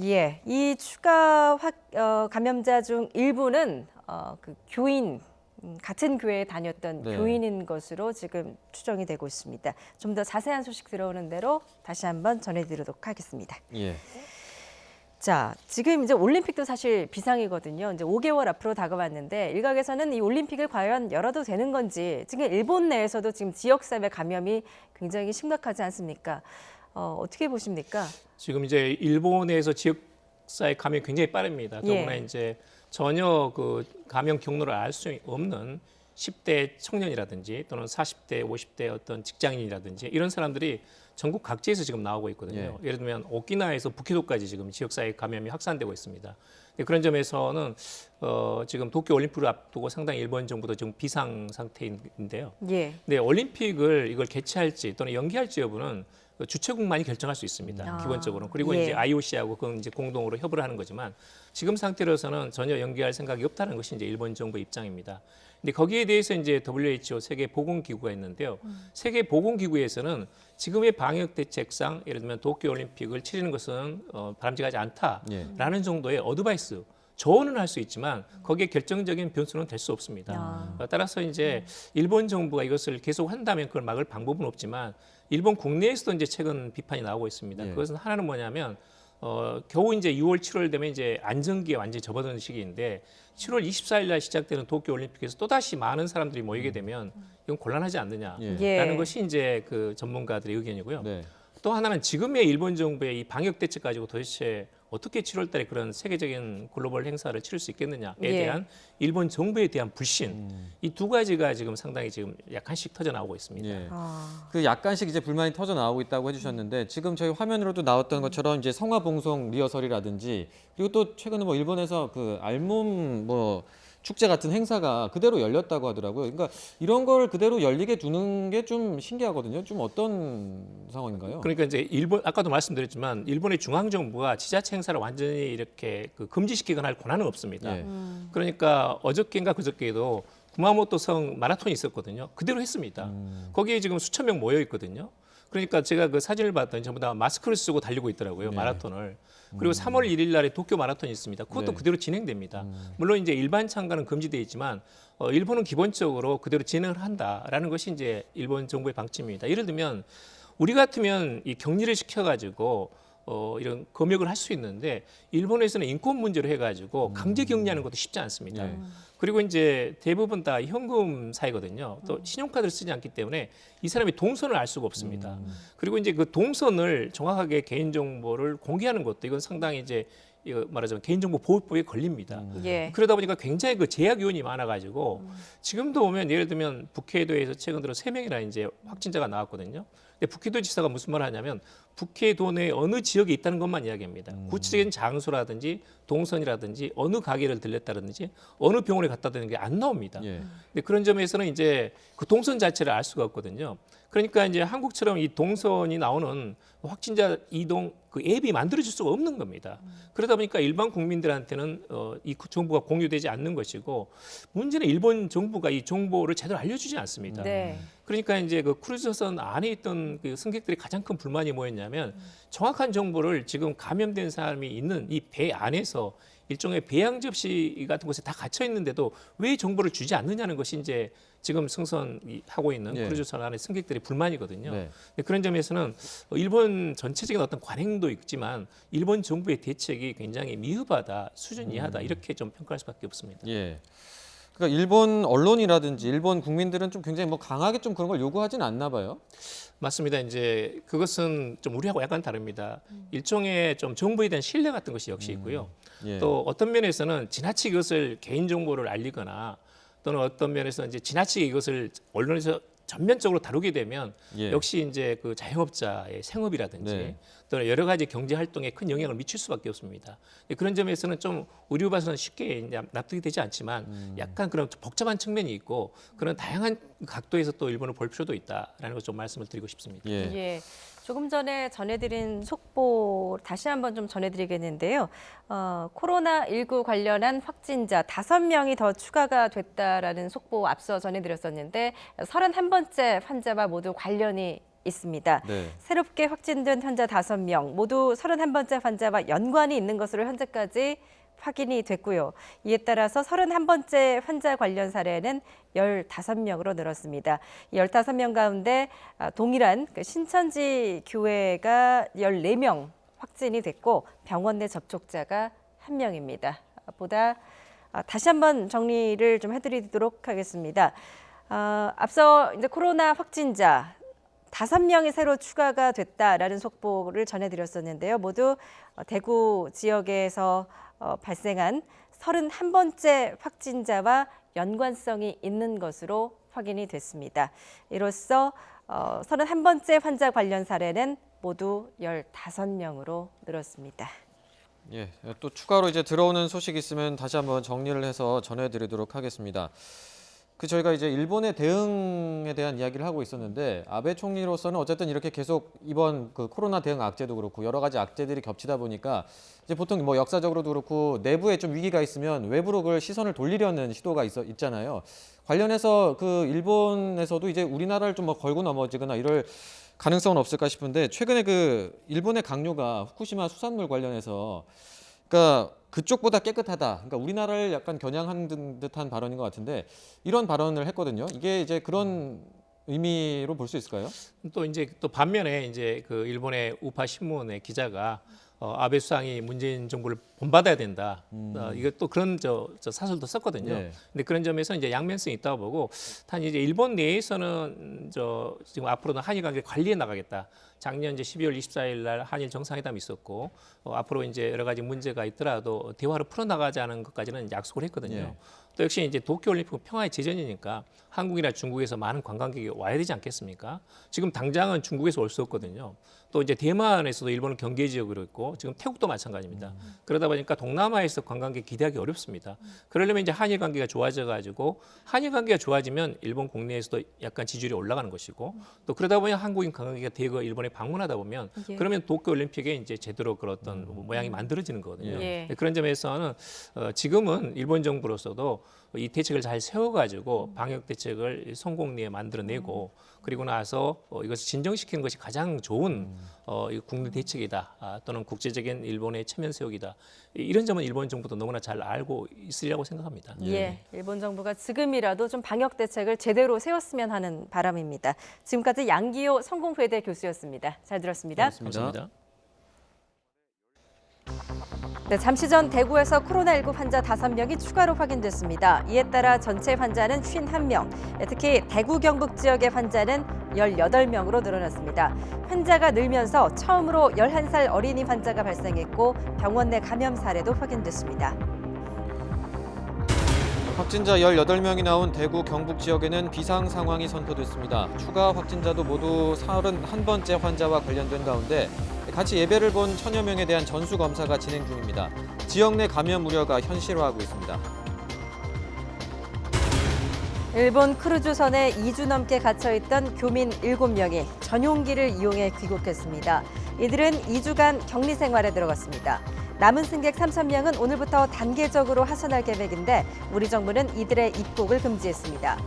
Speaker 1: 예, 이 추가 감염자 중 일부는 그 교인, 같은 교회에 다녔던
Speaker 2: 네.
Speaker 1: 교인인 것으로 지금 추정이 되고 있습니다. 좀 더 자세한 소식 들어오는 대로 다시 한번 전해드리도록 하겠습니다.
Speaker 2: 예.
Speaker 1: 자, 지금 이제 올림픽도 사실 비상이거든요. 이제 5개월 앞으로 다가왔는데 일각에서는 이 올림픽을 과연 열어도 되는 건지 지금 일본 내에서도 지금 지역사회 감염이 굉장히 심각하지 않습니까? 어떻게 보십니까?
Speaker 19: 지금 이제 일본에서 지역사회 감염이 굉장히 빠릅니다. 더구나 이제 전혀 그 감염 경로를 알 수 없는 10대 청년이라든지 또는 40대, 50대 어떤 직장인이라든지 이런 사람들이 전국 각지에서 지금 나오고 있거든요. 예를 들면 오키나와에서 북해도까지 지금 지역사회 감염이 확산되고 있습니다. 그런 점에서는 지금 도쿄 올림픽을 앞두고 상당히 일본 정부도 지금 비상 상태인데요. 근데 올림픽을 이걸 개최할지 또는 연기할지 여부는 주최국만이 결정할 수 있습니다. 기본적으로. 그리고 이제 IOC하고 그건 이제 공동으로 협의를 하는 거지만 지금 상태로서는 전혀 연기할 생각이 없다는 것이 이제 일본 정부의 입장입니다. 근데 거기에 대해서 이제 WHO 세계 보건기구가 있는데요. 세계 보건기구에서는 지금의 방역 대책상 예를 들면 도쿄 올림픽을 치르는 것은 바람직하지 않다라는 정도의 어드바이스 조언은 할 수 있지만 거기에 결정적인 변수는 될 수 없습니다. 따라서 이제 일본 정부가 이것을 계속 한다면 그걸 막을 방법은 없지만 일본 국내에서도 이제 최근 비판이 나오고 있습니다. 그것은 하나는 뭐냐면 겨우 이제 6월, 7월 되면 이제 안정기에 완전히 접어드는 시기인데 7월 24일 날 시작되는 도쿄 올림픽에서 또 다시 많은 사람들이 모이게 되면 이건 곤란하지 않느냐라는 것이 이제 그 전문가들의 의견이고요. 또 하나는 지금의 일본 정부의 이 방역 대책 가지고 도대체 어떻게 7월 달에 그런 세계적인 글로벌 행사를 치를 수 있겠느냐에 대한 일본 정부에 대한 불신 이 두 가지가 지금 상당히 지금 약간씩 터져 나오고 있습니다.
Speaker 2: 그 약간씩 이제 불만이 터져 나오고 있다고 해주셨는데 지금 저희 화면으로도 나왔던 것처럼 이제 성화봉송 리허설이라든지 그리고 또 최근에 뭐 일본에서 그 알몸 뭐 축제 같은 행사가 그대로 열렸다고 하더라고요. 그러니까 이런 걸 그대로 열리게 두는 게 좀 신기하거든요. 좀 어떤 상황인가요?
Speaker 19: 그러니까 이제 일본 아까도 말씀드렸지만 일본의 중앙 정부가 지자체 행사를 완전히 이렇게 그 금지시키거나 할 권한은 없습니다. 그러니까 어저께인가 그저께도 구마모토 성 마라톤이 있었거든요. 그대로 했습니다. 거기에 지금 수천 명 모여 있거든요. 그러니까 제가 그 사진을 봤더니 전부 다 마스크를 쓰고 달리고 있더라고요. 마라톤을. 그리고 3월 1일 날에 도쿄 마라톤이 있습니다. 그것도 그대로 진행됩니다. 물론 이제 일반 참가는 금지되어 있지만 일본은 기본적으로 그대로 진행을 한다라는 것이 이제 일본 정부의 방침입니다. 예를 들면 우리 같으면 이 격리를 시켜가지고 이런 검역을 할 수 있는데 일본에서는 인권 문제로 해가지고 강제 격리하는 것도 쉽지 않습니다. 그리고 이제 대부분 다 현금 사이거든요. 또 신용카드를 쓰지 않기 때문에 이 사람이 동선을 알 수가 없습니다. 그리고 이제 그 동선을 정확하게 개인정보를 공개하는 것도 이건 상당히 이제 이거 말하자면 개인정보보호법에 걸립니다. 그러다 보니까 굉장히 그 제약 요인이 많아가지고 지금도 보면 예를 들면 북해도에서 최근 들어 3명이나 이제 확진자가 나왔거든요. 근데 북해도 지사가 무슨 말을 하냐면 북해도 내 어느 지역에 있다는 것만 이야기합니다. 구체적인 장소라든지 동선이라든지 어느 가게를 들렸다든지 어느 병원에 갔다는 게 안 나옵니다. 근데 그런 점에서는 이제 그 동선 자체를 알 수가 없거든요. 그러니까 이제 한국처럼 이 동선이 나오는 확진자 이동 그 앱이 만들어질 수가 없는 겁니다. 그러다 보니까 일반 국민들한테는 이 정보가 공유되지 않는 것이고, 문제는 일본 정부가 이 정보를 제대로 알려주지 않습니다.
Speaker 1: 네.
Speaker 19: 그러니까 이제 그 크루즈선 안에 있던 그 승객들이 가장 큰 불만이 뭐였냐면, 정확한 정보를 지금 감염된 사람이 있는 이 배 안에서 일종의 배양 접시 같은 곳에 다 갇혀 있는데도 왜 정보를 주지 않느냐는 것이 이제 지금 승선하고 있는
Speaker 2: 네.
Speaker 19: 크루즈선 안의 승객들의 불만이거든요.
Speaker 2: 네.
Speaker 19: 그런 점에서는 일본 전체적인 어떤 관행도 있지만 일본 정부의 대책이 굉장히 미흡하다, 수준 이하다 이렇게 좀 평가할 수밖에 없습니다.
Speaker 2: 예. 그러니까 일본 언론이라든지 일본 국민들은 좀 굉장히 뭐 강하게 좀 그런 걸 요구하진 않나 봐요.
Speaker 19: 맞습니다. 이제 그것은 좀 우리하고 약간 다릅니다. 일종의 좀 정부에 대한 신뢰 같은 것이 역시 있고요.
Speaker 2: 예.
Speaker 19: 또 어떤 면에서는 지나치게 이것을 개인 정보를 알리거나 또는 어떤 면에서 이제 지나치게 이것을 언론에서 전면적으로 다루게 되면
Speaker 2: 예.
Speaker 19: 역시 이제 그 자영업자의 생업이라든지
Speaker 2: 네.
Speaker 19: 또는 여러 가지 경제 활동에 큰 영향을 미칠 수밖에 없습니다. 그런 점에서는 좀 우리 봐서는 쉽게 이제 납득이 되지 않지만 약간 그런 복잡한 측면이 있고 그런 다양한 각도에서 또 일본을 볼 필요도 있다라는 것 좀 말씀을 드리고 싶습니다.
Speaker 1: 예. 조금 전에 전해드린 속보 다시 한번 좀 전해드리겠는데요. 코로나19 관련한 확진자 5명이 더 추가가 됐다라는 속보 앞서 전해드렸었는데 31번째 환자와 모두 관련이 있습니다.
Speaker 2: 네.
Speaker 1: 새롭게 확진된 환자 5명 모두 31번째 환자와 연관이 있는 것으로 현재까지 확인이 됐고요. 이에 따라서 31번째 환자 관련 사례는 15명으로 늘었습니다. 이 15명 가운데 동일한 신천지 교회가 14명 확진이 됐고 병원 내 접촉자가 1명입니다. 보다 다시 한번 정리를 좀 해드리도록 하겠습니다. 앞서 이제 코로나 확진자 5명이 새로 추가가 됐다라는 속보를 전해드렸었는데요. 모두 대구 지역에서 발생한 31번째 확진자와 연관성이 있는 것으로 확인이 됐습니다. 이로써 31번째 환자 관련 사례는 모두 15명으로 늘었습니다.
Speaker 2: 예, 또 추가로 이제 들어오는 소식 있으면 다시 한번 정리를 해서 전해드리도록 하겠습니다. 저희가 이제 일본의 대응에 대한 이야기를 하고 있었는데 아베 총리로서는 어쨌든 이렇게 계속 이번 그 코로나 대응 악재도 그렇고 여러 가지 악재들이 겹치다 보니까 이제 보통 뭐 역사적으로도 그렇고 내부에 좀 위기가 있으면 외부로 그 시선을 돌리려는 시도가 있잖아요. 관련해서 그 일본에서도 이제 우리나라를 좀 뭐 걸고 넘어지거나 이럴 가능성은 없을까 싶은데 최근에 그 일본의 강요가 후쿠시마 수산물 관련해서 그러니까 그쪽보다 깨끗하다. 그러니까 우리나라를 약간 겨냥한 듯한 발언인 것 같은데 이런 발언을 했거든요. 이게 이제 그런 의미로 볼 수 있을까요?
Speaker 19: 또 이제 또 반면에 이제 그 일본의 우파 신문의 기자가 아베 수상이 문재인 정부를 본받아야 된다. 이거 또 그런 저 사설도 썼거든요.
Speaker 2: 네.
Speaker 19: 근데 그런 점에서 이제 양면성이 있다고 보고, 단 이제 일본 내에서는 지금 앞으로는 한일 관계 관리해 나가겠다. 작년 이제 12월 24일 날 한일 정상회담이 있었고 앞으로 이제 여러 가지 문제가 있더라도 대화로 풀어나가자는 것까지는 약속을 했거든요.
Speaker 2: 네.
Speaker 19: 또 역시 이제 도쿄올림픽은 평화의 제전이니까 한국이나 중국에서 많은 관광객이 와야 되지 않겠습니까? 지금 당장은 중국에서 올 수 없거든요. 또 이제 대만에서도 일본은 경계 지역으로 있고 지금 태국도 마찬가지입니다. 그러다 보니까 동남아에서 관광객 기대하기 어렵습니다. 그러려면 이제 한일 관계가 좋아져 가지고 한일 관계가 좋아지면 일본 국내에서도 약간 지지율이 올라가는 것이고 또 그러다 보면 한국인 관광객이 대거 일본에 방문하다 보면
Speaker 1: 예.
Speaker 19: 그러면 도쿄올림픽에 이제 제대로 그런 어떤 모양이 만들어지는 거거든요.
Speaker 1: 예.
Speaker 19: 그런 점에서는 지금은 일본 정부로서도 이 대책을 잘 세워가지고 방역 대책을 성공리에 만들어내고 그리고 나서 이것을 진정시키는 것이 가장 좋은 국내 대책이다. 또는 국제적인 일본의 체면 세우기다. 이런 점은 일본 정부도 너무나 잘 알고 있으리라고 생각합니다.
Speaker 1: 예, 일본 정부가 지금이라도 좀 방역 대책을 제대로 세웠으면 하는 바람입니다. 지금까지 양기호 성공회대 교수였습니다. 잘 들었습니다.
Speaker 19: 감사합니다.
Speaker 1: 네, 잠시 전 대구에서 코로나19 환자 5명이 추가로 확인됐습니다. 이에 따라 전체 환자는 51명, 특히 대구 경북 지역의 환자는 18명으로 늘어났습니다. 환자가 늘면서 처음으로 11살 어린이 환자가 발생했고 병원 내 감염 사례도 확인됐습니다.
Speaker 2: 확진자 18명이 나온 대구 경북 지역에는 비상 상황이 선포됐습니다. 추가 확진자도 모두 31번째 환자와 관련된 가운데 같이 예배를 본 1000여 명에 대한 전수 검사가 진행 중입니다. 지역 내 감염 우려가 현실화하고 있습니다.
Speaker 1: 일본 크루즈선에 2주 넘게 갇혀있던 교민 7명이 전용기를 이용해 귀국했습니다. 이들은 2주간 격리 생활에 들어갔습니다. 남은 승객 3,000명은 오늘부터 단계적으로 하선할 계획인데 우리 정부는 이들의 입국을 금지했습니다.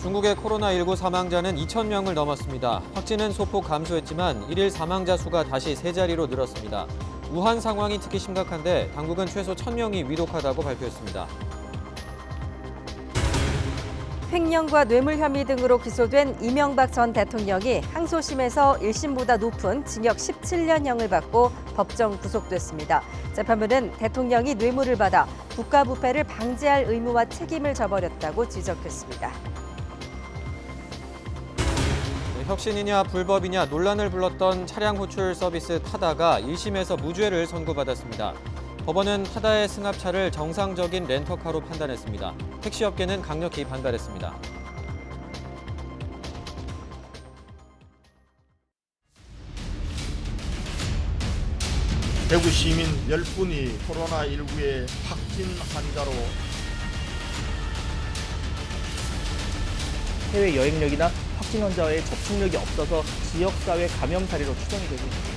Speaker 2: 중국의 코로나19 사망자는 2,000명을 넘었습니다. 확진은 소폭 감소했지만 일일 사망자 수가 다시 세 자리로 늘었습니다. 우한 상황이 특히 심각한데 당국은 최소 1,000명이 위독하다고 발표했습니다.
Speaker 1: 횡령과 뇌물 혐의 등으로 기소된 이명박 전 대통령이 항소심에서 1심보다 높은 징역 17년형을 받고 법정 구속됐습니다. 재판부는 대통령이 뇌물을 받아 국가부패를 방지할 의무와 책임을 져버렸다고 지적했습니다.
Speaker 2: 혁신이냐 불법이냐 논란을 불렀던 차량 호출 서비스 타다가 1심에서 무죄를 선고받았습니다. 법원은 타다의 승합차를 정상적인 렌터카로 판단했습니다. 택시업계는 강력히 반발했습니다.
Speaker 20: 대구 시민 10분이 코로나19의 확진 환자로
Speaker 21: 해외 여행력이나 확진 환자와의 접촉력이 없어서 지역사회 감염 사례로 추정이 되고 있습니다.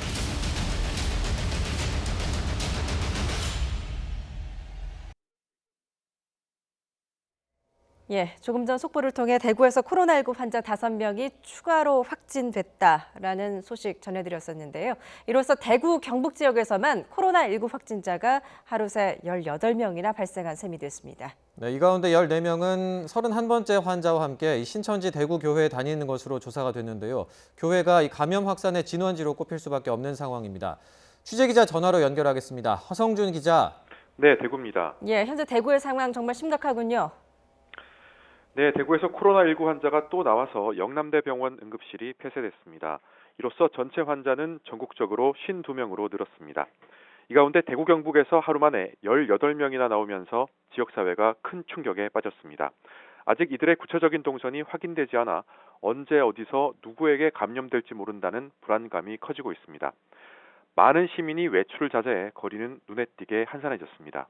Speaker 1: 조금 전 속보를 통해 대구에서 코로나19 환자 5명이 추가로 확진됐다라는 소식 전해드렸었는데요. 이로써 대구 경북 지역에서만 코로나19 확진자가 하루 새 18명이나 발생한 셈이 됐습니다.
Speaker 2: 네, 이 가운데 14명은 31번째 환자와 함께 신천지 대구 교회에 다니는 것으로 조사가 됐는데요. 교회가 이 감염 확산의 진원지로 꼽힐 수밖에 없는 상황입니다. 취재기자 전화로 연결하겠습니다. 허성준 기자.
Speaker 3: 네, 대구입니다.
Speaker 1: 현재 대구의 상황 정말 심각하군요.
Speaker 3: 네, 대구에서 코로나19 환자가 또 나와서 영남대병원 응급실이 폐쇄됐습니다. 이로써 전체 환자는 전국적으로 52명으로 늘었습니다. 이 가운데 대구 경북에서 하루 만에 18명이나 나오면서 지역사회가 큰 충격에 빠졌습니다. 아직 이들의 구체적인 동선이 확인되지 않아 언제 어디서 누구에게 감염될지 모른다는 불안감이 커지고 있습니다. 많은 시민이 외출을 자제해 거리는 눈에 띄게 한산해졌습니다.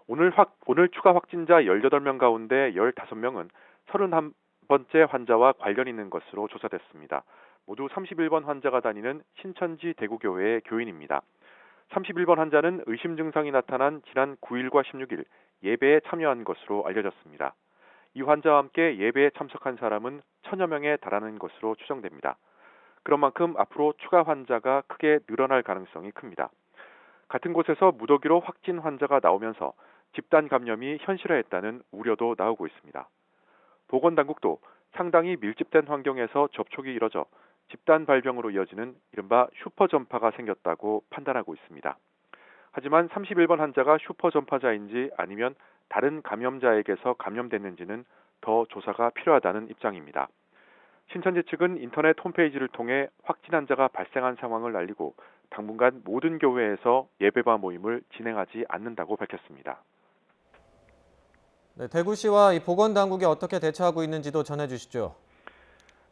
Speaker 3: 오늘 추가 확진자 18명 가운데 15명은 31번째 환자와 관련 있는 것으로 조사됐습니다. 모두 31번 환자가 다니는 신천지 대구교회의 교인입니다. 31번 환자는 의심 증상이 나타난 지난 9일과 16일 예배에 참여한 것으로 알려졌습니다. 이 환자와 함께 예배에 참석한 사람은 1,000여 명에 달하는 것으로 추정됩니다. 그런 만큼 앞으로 추가 환자가 크게 늘어날 가능성이 큽니다. 같은 곳에서 무더기로 확진 환자가 나오면서 집단 감염이 현실화했다는 우려도 나오고 있습니다. 보건당국도 상당히 밀집된 환경에서 접촉이 이뤄져 집단 발병으로 이어지는 이른바 슈퍼 전파가 생겼다고 판단하고 있습니다. 하지만 31번 환자가 슈퍼 전파자인지 아니면 다른 감염자에게서 감염됐는지는 더 조사가 필요하다는 입장입니다. 신천지 측은 인터넷 홈페이지를 통해 확진 환자가 발생한 상황을 알리고 당분간 모든 교회에서 예배바 모임을 진행하지 않는다고 밝혔습니다.
Speaker 2: 네, 대구시와 이 보건당국이 어떻게 대처하고 있는지도 전해주시죠.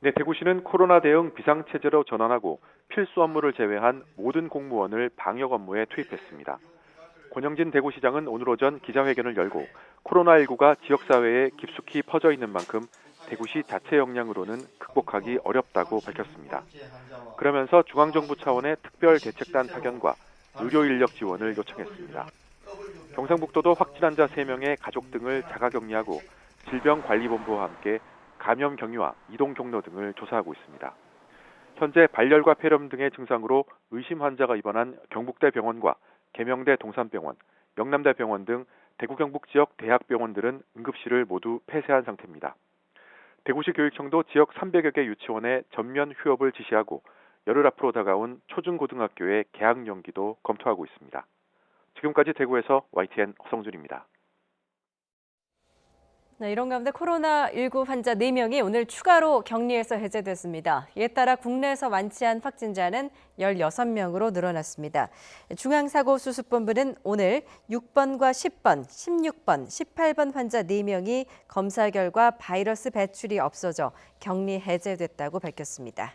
Speaker 3: 네, 대구시는 코로나 대응 비상체제로 전환하고 필수 업무를 제외한 모든 공무원을 방역 업무에 투입했습니다. 권영진 대구시장은 오늘 오전 기자회견을 열고 코로나19가 지역사회에 깊숙이 퍼져 있는 만큼 대구시 자체 역량으로는 극복하기 어렵다고 밝혔습니다. 그러면서 중앙정부 차원의 특별 대책단 파견과 의료 인력 지원을 요청했습니다. 경상북도도 확진 환자 3명의 가족 등을 자가격리하고 질병관리본부와 함께 감염 경위와 이동 경로 등을 조사하고 있습니다. 현재 발열과 폐렴 등의 증상으로 의심 환자가 입원한 경북대병원과 계명대 동산병원, 영남대병원 등 대구 경북 지역 대학병원들은 응급실을 모두 폐쇄한 상태입니다. 대구시 교육청도 지역 300여 개 유치원에 전면 휴업을 지시하고 열흘 앞으로 다가온 초중고등학교의 개학 연기도 검토하고 있습니다. 지금까지 대구에서 YTN 허성준입니다.
Speaker 1: 네, 이런 가운데 코로나19 환자 4명이 오늘 추가로 격리에서 해제됐습니다. 이에 따라 국내에서 완치한 확진자는 16명으로 늘어났습니다. 중앙사고수습본부는 오늘 6번과 10번, 16번, 18번 환자 4명이 검사 결과 바이러스 배출이 없어져 격리 해제됐다고 밝혔습니다.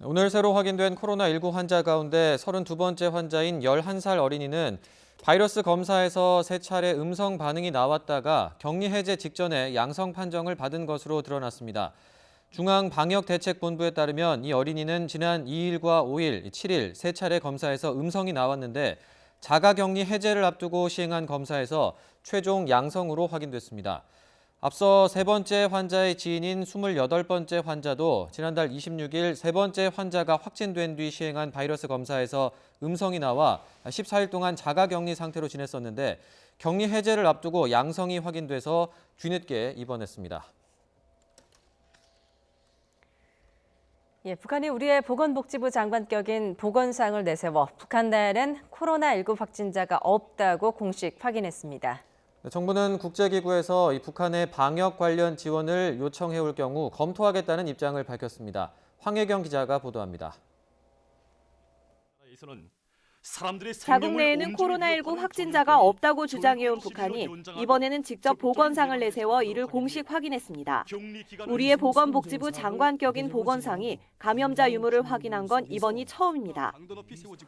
Speaker 2: 오늘 새로 확인된 코로나19 환자 가운데 32번째 환자인 11살 어린이는 바이러스 검사에서 3차례 음성 반응이 나왔다가 격리 해제 직전에 양성 판정을 받은 것으로 드러났습니다. 중앙방역대책본부에 따르면 이 어린이는 지난 2일과 5일, 7일 3차례 검사에서 음성이 나왔는데 자가격리 해제를 앞두고 시행한 검사에서 최종 양성으로 확인됐습니다. 앞서 3번째 환자의 지인인 28번째 환자도 지난달 26일 3번째 환자가 확진된 뒤 시행한 바이러스 검사에서 음성이 나와 14일 동안 자가격리 상태로 지냈었는데 격리 해제를 앞두고 양성이 확인돼서 뒤늦게 입원했습니다.
Speaker 1: 북한이 우리의 보건복지부 장관격인 보건상을 내세워 북한 내에는 코로나19 확진자가 없다고 공식 확인했습니다.
Speaker 2: 정부는 국제기구에서 이 북한의 방역 관련 지원을 요청해올 경우 검토하겠다는 입장을 밝혔습니다. 황혜경 기자가 보도합니다.
Speaker 4: 자국 내에는 코로나19 확진자가 없다고 주장해온 북한이 이번에는 직접 보건상을 내세워 이를 공식 확인했습니다. 우리의 보건복지부 장관격인 보건상이 감염자 유무를 확인한 건 이번이 처음입니다.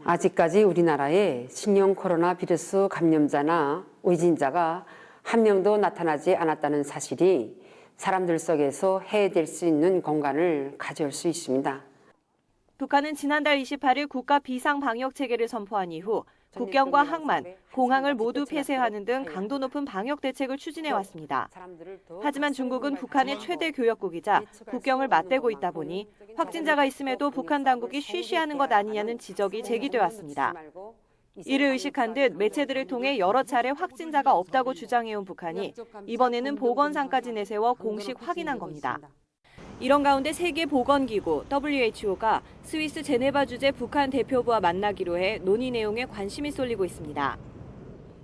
Speaker 22: 아직까지 우리나라에 신형 코로나 바이러스 감염자나 의진자가 한 명도 나타나지 않았다는 사실이 사람들 속에서 해외될 수 있는 공간을 가져올 수 있습니다.
Speaker 4: 북한은 지난달 28일 국가 비상방역체계를 선포한 이후 국경과 항만, 공항을 모두 폐쇄하는 등 강도 높은 방역 대책을 추진해왔습니다. 하지만 중국은 북한의 최대 교역국이자 국경을 맞대고 있다 보니 확진자가 있음에도 북한 당국이 쉬쉬하는 것 아니냐는 지적이 제기돼 왔습니다. 이를 의식한 듯 매체들을 통해 여러 차례 확진자가 없다고 주장해온 북한이 이번에는 보건상까지 내세워 공식 확인한 겁니다. 이런 가운데 세계보건기구 WHO가 스위스 제네바 주재 북한 대표부와 만나기로 해 논의 내용에 관심이 쏠리고 있습니다.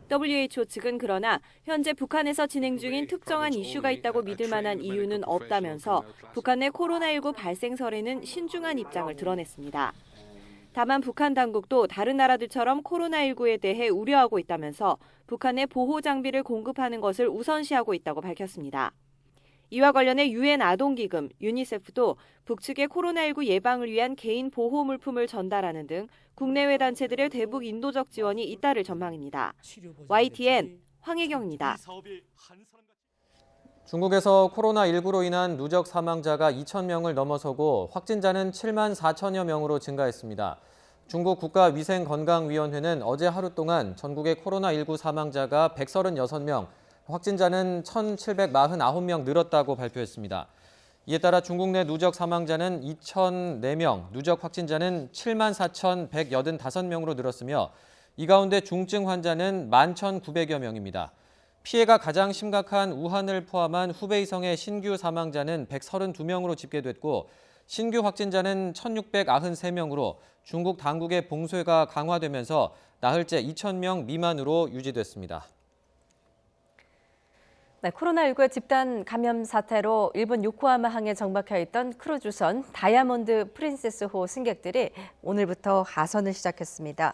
Speaker 4: WHO 측은 그러나 현재 북한에서 진행 중인 특정한 이슈가 있다고 믿을 만한 이유는 없다면서 북한 내 코로나19 발생 설에는 신중한 입장을 드러냈습니다. 다만 북한 당국도 다른 나라들처럼 코로나19에 대해 우려하고 있다면서 북한에 보호 장비를 공급하는 것을 우선시하고 있다고 밝혔습니다. 이와 관련해 유엔 아동기금 유니세프도 북측의 코로나19 예방을 위한 개인 보호 물품을 전달하는 등 국내외 단체들의 대북 인도적 지원이 잇따를 전망입니다. YTN 황혜경입니다.
Speaker 2: 중국에서 코로나19로 인한 누적 사망자가 2,000명을 넘어서고 확진자는 7만 4천여 명으로 증가했습니다. 중국 국가위생건강위원회는 어제 하루 동안 전국의 코로나19 사망자가 136명, 확진자는 1,749명 늘었다고 발표했습니다. 이에 따라 중국 내 누적 사망자는 2,004명, 누적 확진자는 74,185명으로 늘었으며 이 가운데 중증 환자는 11,900여 명입니다. 피해가 가장 심각한 우한을 포함한 후베이성의 신규 사망자는 132명으로 집계됐고 신규 확진자는 1,693명으로 중국 당국의 봉쇄가 강화되면서 나흘째 2,000명 미만으로 유지됐습니다.
Speaker 1: 네, 코로나19의 집단 감염 사태로 일본 요코하마항에 정박해 있던 크루즈선 다이아몬드 프린세스호 승객들이 오늘부터 하선을 시작했습니다.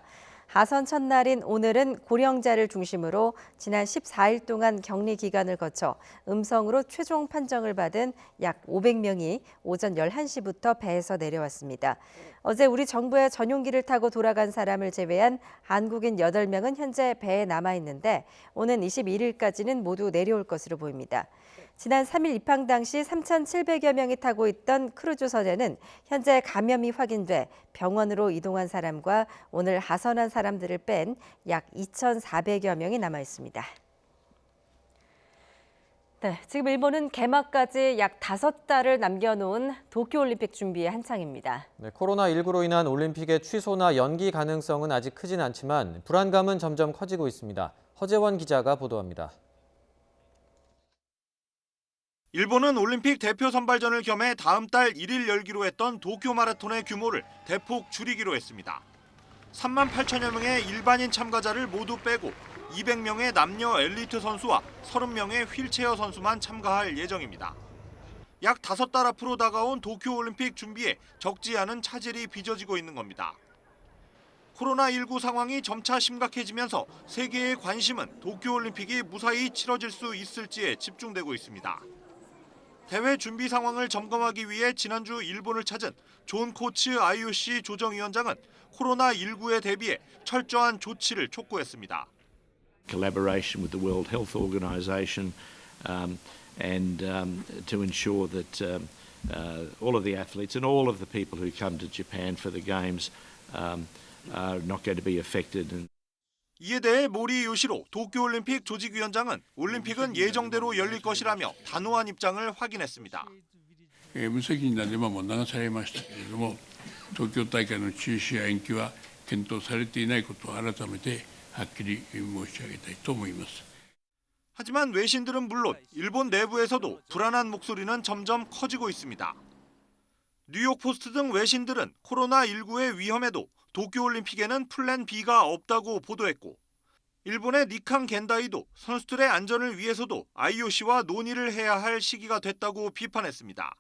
Speaker 1: 하선 첫날인 오늘은 고령자를 중심으로 지난 14일 동안 격리 기간을 거쳐 음성으로 최종 판정을 받은 약 500명이 오전 11시부터 배에서 내려왔습니다. 어제 우리 정부의 전용기를 타고 돌아간 사람을 제외한 한국인 8명은 현재 배에 남아 있는데 오는 21일까지는 모두 내려올 것으로 보입니다. 지난 3일 입항 당시 3,700여 명이 타고 있던 크루즈선에는 현재 감염이 확인돼 병원으로 이동한 사람과 오늘 하선한 사람들을 뺀 약 2,400여 명이 남아 있습니다. 네, 지금 일본은 개막까지 약 5달을 남겨놓은 도쿄올림픽 준비에 한창입니다.
Speaker 2: 네, 코로나19로 인한 올림픽의 취소나 연기 가능성은 아직 크진 않지만 불안감은 점점 커지고 있습니다. 허재원 기자가 보도합니다.
Speaker 23: 일본은 올림픽 대표 선발전을 겸해 다음 달 1일 열기로 했던 도쿄 마라톤의 규모를 대폭 줄이기로 했습니다. 3만 8천여 명의 일반인 참가자를 모두 빼고 200명의 남녀 엘리트 선수와 30명의 휠체어 선수만 참가할 예정입니다. 약 5달 앞으로 다가온 도쿄올림픽 준비에 적지 않은 차질이 빚어지고 있는 겁니다. 코로나19 상황이 점차 심각해지면서 세계의 관심은 도쿄올림픽이 무사히 치러질 수 있을지에 집중되고 있습니다. 대회 준비 상황을 점검하기 위해 지난주 일본을 찾은 존 코츠 IOC 조정위원장은 코로나19에 대비해 철저한 조치를 촉구했습니다.
Speaker 5: Collaboration with the World Health Organization and to ensure that all of the athletes and all of the people who come to Japan for the games are not going to be affected.
Speaker 23: 이에 대해 모리 요시로 도쿄올림픽 조직위원장은 올림픽은 예정대로 열릴 것이라며 단호한 입장을 확인했습니다.
Speaker 12: 無責任なデマも流されましたけれども、東京大会の中止や延期は検討されていないことを改めてはっきり申し上げたいと思います。
Speaker 23: 하지만 외신들은 물론 일본 내부에서도 불안한 목소리는 점점 커지고 있습니다. 뉴욕 포스트 등 외신들은 코로나19의 위험에도 도쿄올림픽에는 플랜 B가 없다고 보도했고, 일본의 니칸 겐다이도 선수들의 안전을 위해서도 IOC와 논의를 해야 할 시기가 됐다고 비판했습니다.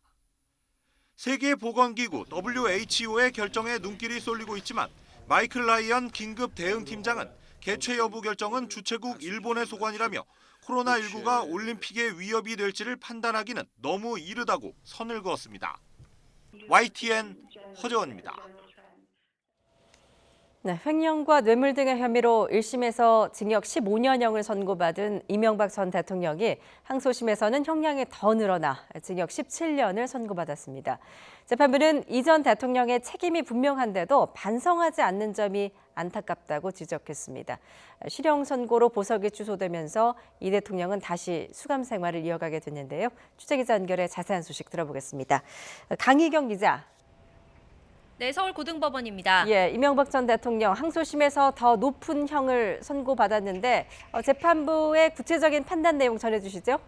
Speaker 23: 세계보건기구 WHO의 결정에 눈길이 쏠리고 있지만 마이클 라이언 긴급 대응팀장은 개최 여부 결정은 주최국 일본의 소관이라며 코로나19가 올림픽의 위협이 될지를 판단하기는 너무 이르다고 선을 그었습니다. YTN 허재원입니다.
Speaker 1: 네, 횡령과 뇌물 등의 혐의로 1심에서 징역 15년형을 선고받은 이명박 전 대통령이 항소심에서는 형량이 더 늘어나 징역 17년을 선고받았습니다. 재판부는 이 전 대통령의 책임이 분명한데도 반성하지 않는 점이 안타깝다고 지적했습니다. 실형 선고로 보석이 취소되면서 이 대통령은 다시 수감 생활을 이어가게 됐는데요. 취재기자 연결해 자세한 소식 들어보겠습니다. 강희경 기자.
Speaker 6: 네, 서울고등법원입니다.
Speaker 1: 예, 이명박 전 대통령 항소심에서 더 높은 형을 선고받았는데 재판부의 구체적인 판단 내용 전해주시죠.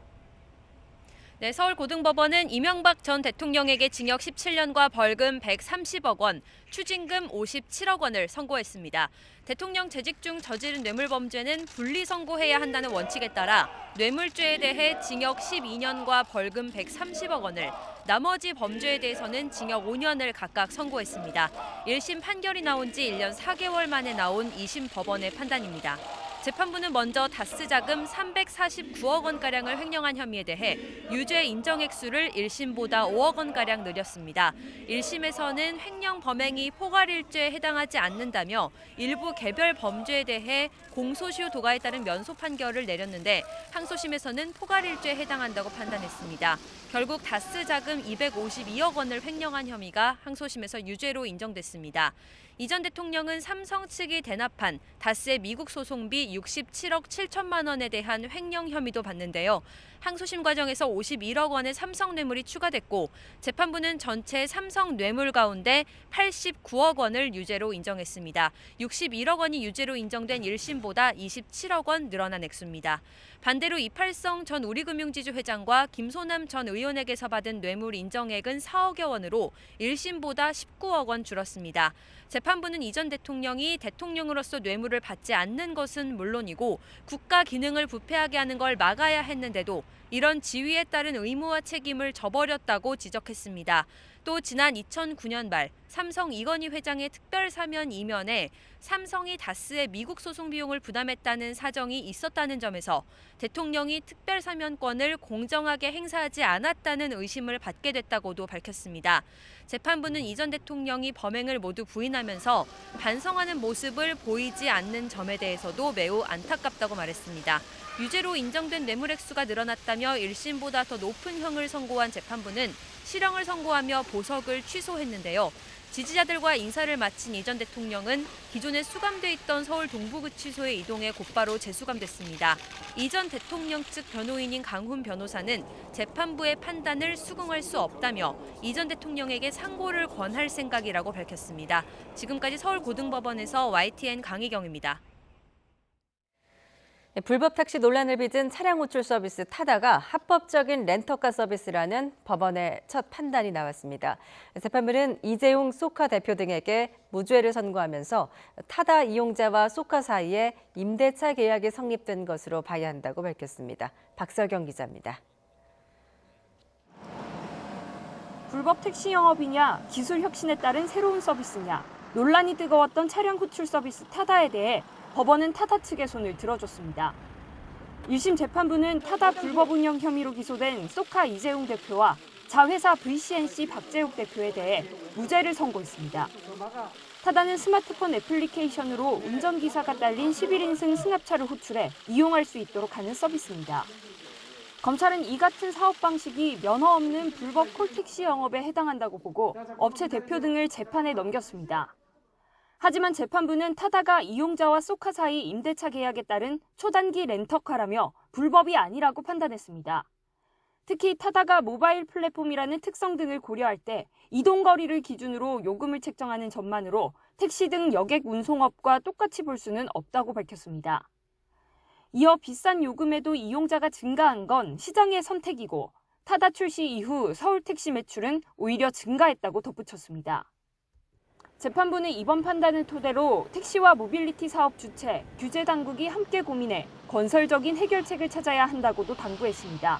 Speaker 6: 네, 서울고등법원은 이명박 전 대통령에게 징역 17년과 벌금 130억 원, 추징금 57억 원을 선고했습니다. 대통령 재직 중 저지른 뇌물범죄는 분리 선고해야 한다는 원칙에 따라 뇌물죄에 대해 징역 12년과 벌금 130억 원을, 나머지 범죄에 대해서는 징역 5년을 각각 선고했습니다. 1심 판결이 나온 지 1년 4개월 만에 나온 2심 법원의 판단입니다. 재판부는 먼저 다스 자금 349억 원가량을 횡령한 혐의에 대해 유죄 인정 액수를 1심보다 5억 원가량 늘렸습니다. 1심에서는 횡령 범행이 포괄일죄에 해당하지 않는다며 일부 개별 범죄에 대해 공소시효 도가에 따른 면소 판결을 내렸는데 항소심에서는 포괄일죄에 해당한다고 판단했습니다. 결국 다스 자금 252억 원을 횡령한 혐의가 항소심에서 유죄로 인정됐습니다. 이 전 대통령은 삼성 측이 대납한 다스의 미국 소송비 67억 7천만 원에 대한 횡령 혐의도 받는데요. 항소심 과정에서 51억 원의 삼성 뇌물이 추가됐고 재판부는 전체 삼성 뇌물 가운데 89억 원을 유죄로 인정했습니다. 61억 원이 유죄로 인정된 1심보다 27억 원 늘어난 액수입니다. 반대로 이팔성 전 우리금융지주 회장과 김소남 전 의원에게서 받은 뇌물 인정액은 4억여 원으로 1심보다 19억 원 줄었습니다. 재판부는 이 전 대통령이 대통령으로서 뇌물을 받지 않는 것은 물론이고 국가 기능을 부패하게 하는 걸 막아야 했는데도 이런 지위에 따른 의무와 책임을 저버렸다고 지적했습니다. 또 지난 2009년 말 삼성 이건희 회장의 특별 사면 이면에 삼성이 다스의 미국 소송 비용을 부담했다는 사정이 있었다는 점에서 대통령이 특별 사면권을 공정하게 행사하지 않았다는 의심을 받게 됐다고도 밝혔습니다. 재판부는 이 전 대통령이 범행을 모두 부인하면서 반성하는 모습을 보이지 않는 점에 대해서도 매우 안타깝다고 말했습니다. 유죄로 인정된 뇌물 액수가 늘어났다며 1심보다 더 높은 형을 선고한 재판부는 실형을 선고하며 보석을 취소했는데요. 지지자들과 인사를 마친 이 전 대통령은 기존에 수감돼 있던 서울 동부구치소에 이동해 곧바로 재수감됐습니다. 이 전 대통령 측 변호인인 강훈 변호사는 재판부의 판단을 수긍할 수 없다며 이 전 대통령에게 상고를 권할 생각이라고 밝혔습니다. 지금까지 서울고등법원에서 YTN 강희경입니다.
Speaker 1: 불법 택시 논란을 빚은 차량 호출 서비스 타다가 합법적인 렌터카 서비스라는 법원의 첫 판단이 나왔습니다. 재판부는 이재용 소카 대표 등에게 무죄를 선고하면서 타다 이용자와 소카 사이에 임대차 계약이 성립된 것으로 봐야 한다고 밝혔습니다. 박서경 기자입니다.
Speaker 7: 불법 택시 영업이냐, 기술 혁신에 따른 새로운 서비스냐, 논란이 뜨거웠던 차량 호출 서비스 타다에 대해 법원은 타다 측의 손을 들어줬습니다. 1심 재판부는 타다 불법 운영 혐의로 기소된 소카 이재용 대표와 자회사 VCNC 박재욱 대표에 대해 무죄를 선고했습니다. 타다는 스마트폰 애플리케이션으로 운전기사가 딸린 11인승 승합차를 호출해 이용할 수 있도록 하는 서비스입니다. 검찰은 이 같은 사업 방식이 면허 없는 불법 콜택시 영업에 해당한다고 보고 업체 대표 등을 재판에 넘겼습니다. 하지만 재판부는 타다가 이용자와 소카 사이 임대차 계약에 따른 초단기 렌터카라며 불법이 아니라고 판단했습니다. 특히 타다가 모바일 플랫폼이라는 특성 등을 고려할 때 이동거리를 기준으로 요금을 책정하는 점만으로 택시 등 여객 운송업과 똑같이 볼 수는 없다고 밝혔습니다. 이어 비싼 요금에도 이용자가 증가한 건 시장의 선택이고 타다 출시 이후 서울 택시 매출은 오히려 증가했다고 덧붙였습니다. 재판부는 이번 판단을 토대로 택시와 모빌리티 사업 주체, 규제 당국이 함께 고민해 건설적인 해결책을 찾아야 한다고도 당부했습니다.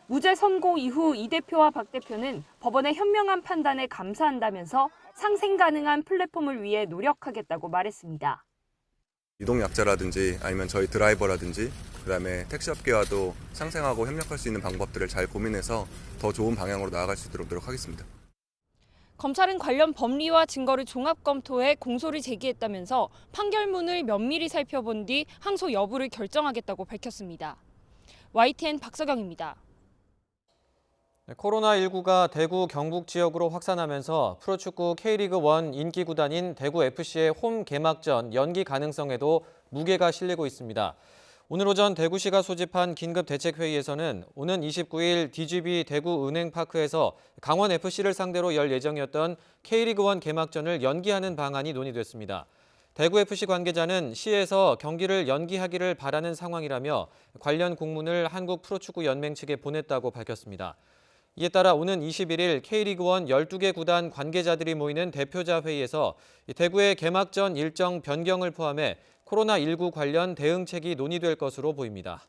Speaker 7: 무죄 선고 이후 이 대표와 박 대표는 법원의 현명한 판단에 감사한다면서 상생 가능한 플랫폼을 위해 노력하겠다고 말했습니다.
Speaker 8: 유동약자라든지 아니면 저희 드라이버라든지 그다음에 택시업계와도 상생하고 협력할 수 있는 방법들을 잘 고민해서 더 좋은 방향으로 나아갈 수 있도록 노력하겠습니다.
Speaker 7: 검찰은 관련 법리와 증거를 종합 검토해 공소를 제기했다면서 판결문을 면밀히 살펴본 뒤 항소 여부를 결정하겠다고 밝혔습니다. YTN 박서경입니다.
Speaker 2: 코로나19가 대구 경북 지역으로 확산하면서 프로축구 K리그1 인기 구단인 대구FC의 홈 개막전 연기 가능성에도 무게가 실리고 있습니다. 오늘 오전 대구시가 소집한 긴급대책회의에서는 오는 29일 DGB 대구은행파크에서 강원FC를 상대로 열 예정이었던 K리그1 개막전을 연기하는 방안이 논의됐습니다. 대구FC 관계자는 시에서 경기를 연기하기를 바라는 상황이라며 관련 공문을 한국프로축구연맹 측에 보냈다고 밝혔습니다. 이에 따라 오는 21일 K리그1 12개 구단 관계자들이 모이는 대표자 회의에서 대구의 개막전 일정 변경을 포함해 코로나19 관련 대응책이 논의될 것으로 보입니다.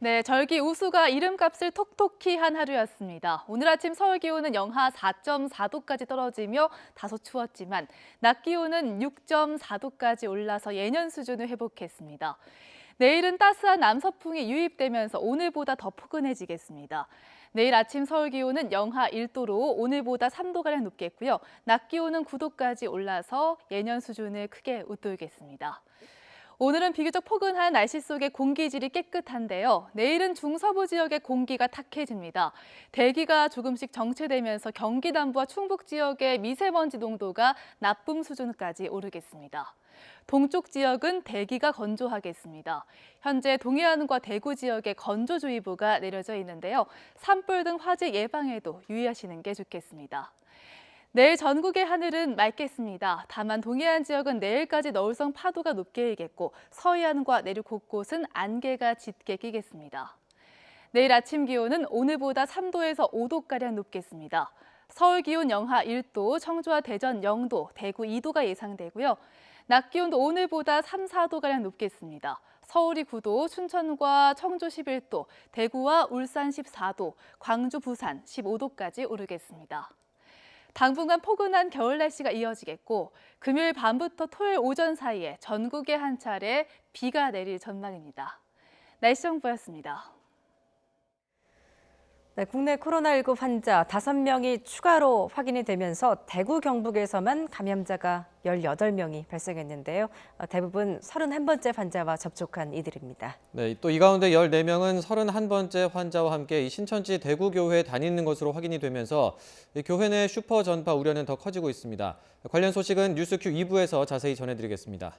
Speaker 9: 네, 절기 우수가 이름값을 톡톡히 한 하루였습니다. 오늘 아침 서울 기온은 영하 4.4도까지 떨어지며 다소 추웠지만 낮 기온은 6.4도까지 올라서 예년 수준을 회복했습니다. 내일은 따스한 남서풍이 유입되면서 오늘보다 더 포근해지겠습니다. 내일 아침 서울 기온은 영하 1도로 오늘보다 3도가량 높겠고요. 낮 기온은 9도까지 올라서 예년 수준을 크게 웃돌겠습니다. 오늘은 비교적 포근한 날씨 속에 공기질이 깨끗한데요. 내일은 중서부 지역의 공기가 탁해집니다. 대기가 조금씩 정체되면서 경기 남부와 충북 지역의 미세먼지 농도가 나쁨 수준까지 오르겠습니다. 동쪽 지역은 대기가 건조하겠습니다. 현재 동해안과 대구 지역에 건조주의보가 내려져 있는데요. 산불 등 화재 예방에도 유의하시는 게 좋겠습니다. 내일 전국의 하늘은 맑겠습니다. 다만 동해안 지역은 내일까지 너울성 파도가 높게 일겠고 서해안과 내륙 곳곳은 안개가 짙게 끼겠습니다. 내일 아침 기온은 오늘보다 3도에서 5도가량 높겠습니다. 서울 기온 영하 1도, 청주와 대전 0도, 대구 2도가 예상되고요. 낮 기온도 오늘보다 3, 4도가량 높겠습니다. 서울이 9도, 춘천과 청주 11도, 대구와 울산 14도, 광주, 부산 15도까지 오르겠습니다. 당분간 포근한 겨울 날씨가 이어지겠고 금요일 밤부터 토요일 오전 사이에 전국에 한 차례 비가 내릴 전망입니다. 날씨 정보였습니다.
Speaker 1: 네, 국내 코로나19 환자 5명이 추가로 확인이 되면서 대구 경북에서만 감염자가 18명이 발생했는데요. 대부분 31번째 환자와 접촉한 이들입니다.
Speaker 2: 네, 또 이 가운데 14명은 31번째 환자와 함께 신천지 대구교회에 다니는 것으로 확인이 되면서 교회 내 슈퍼 전파 우려는 더 커지고 있습니다. 관련 소식은 뉴스큐 2부에서 자세히 전해드리겠습니다.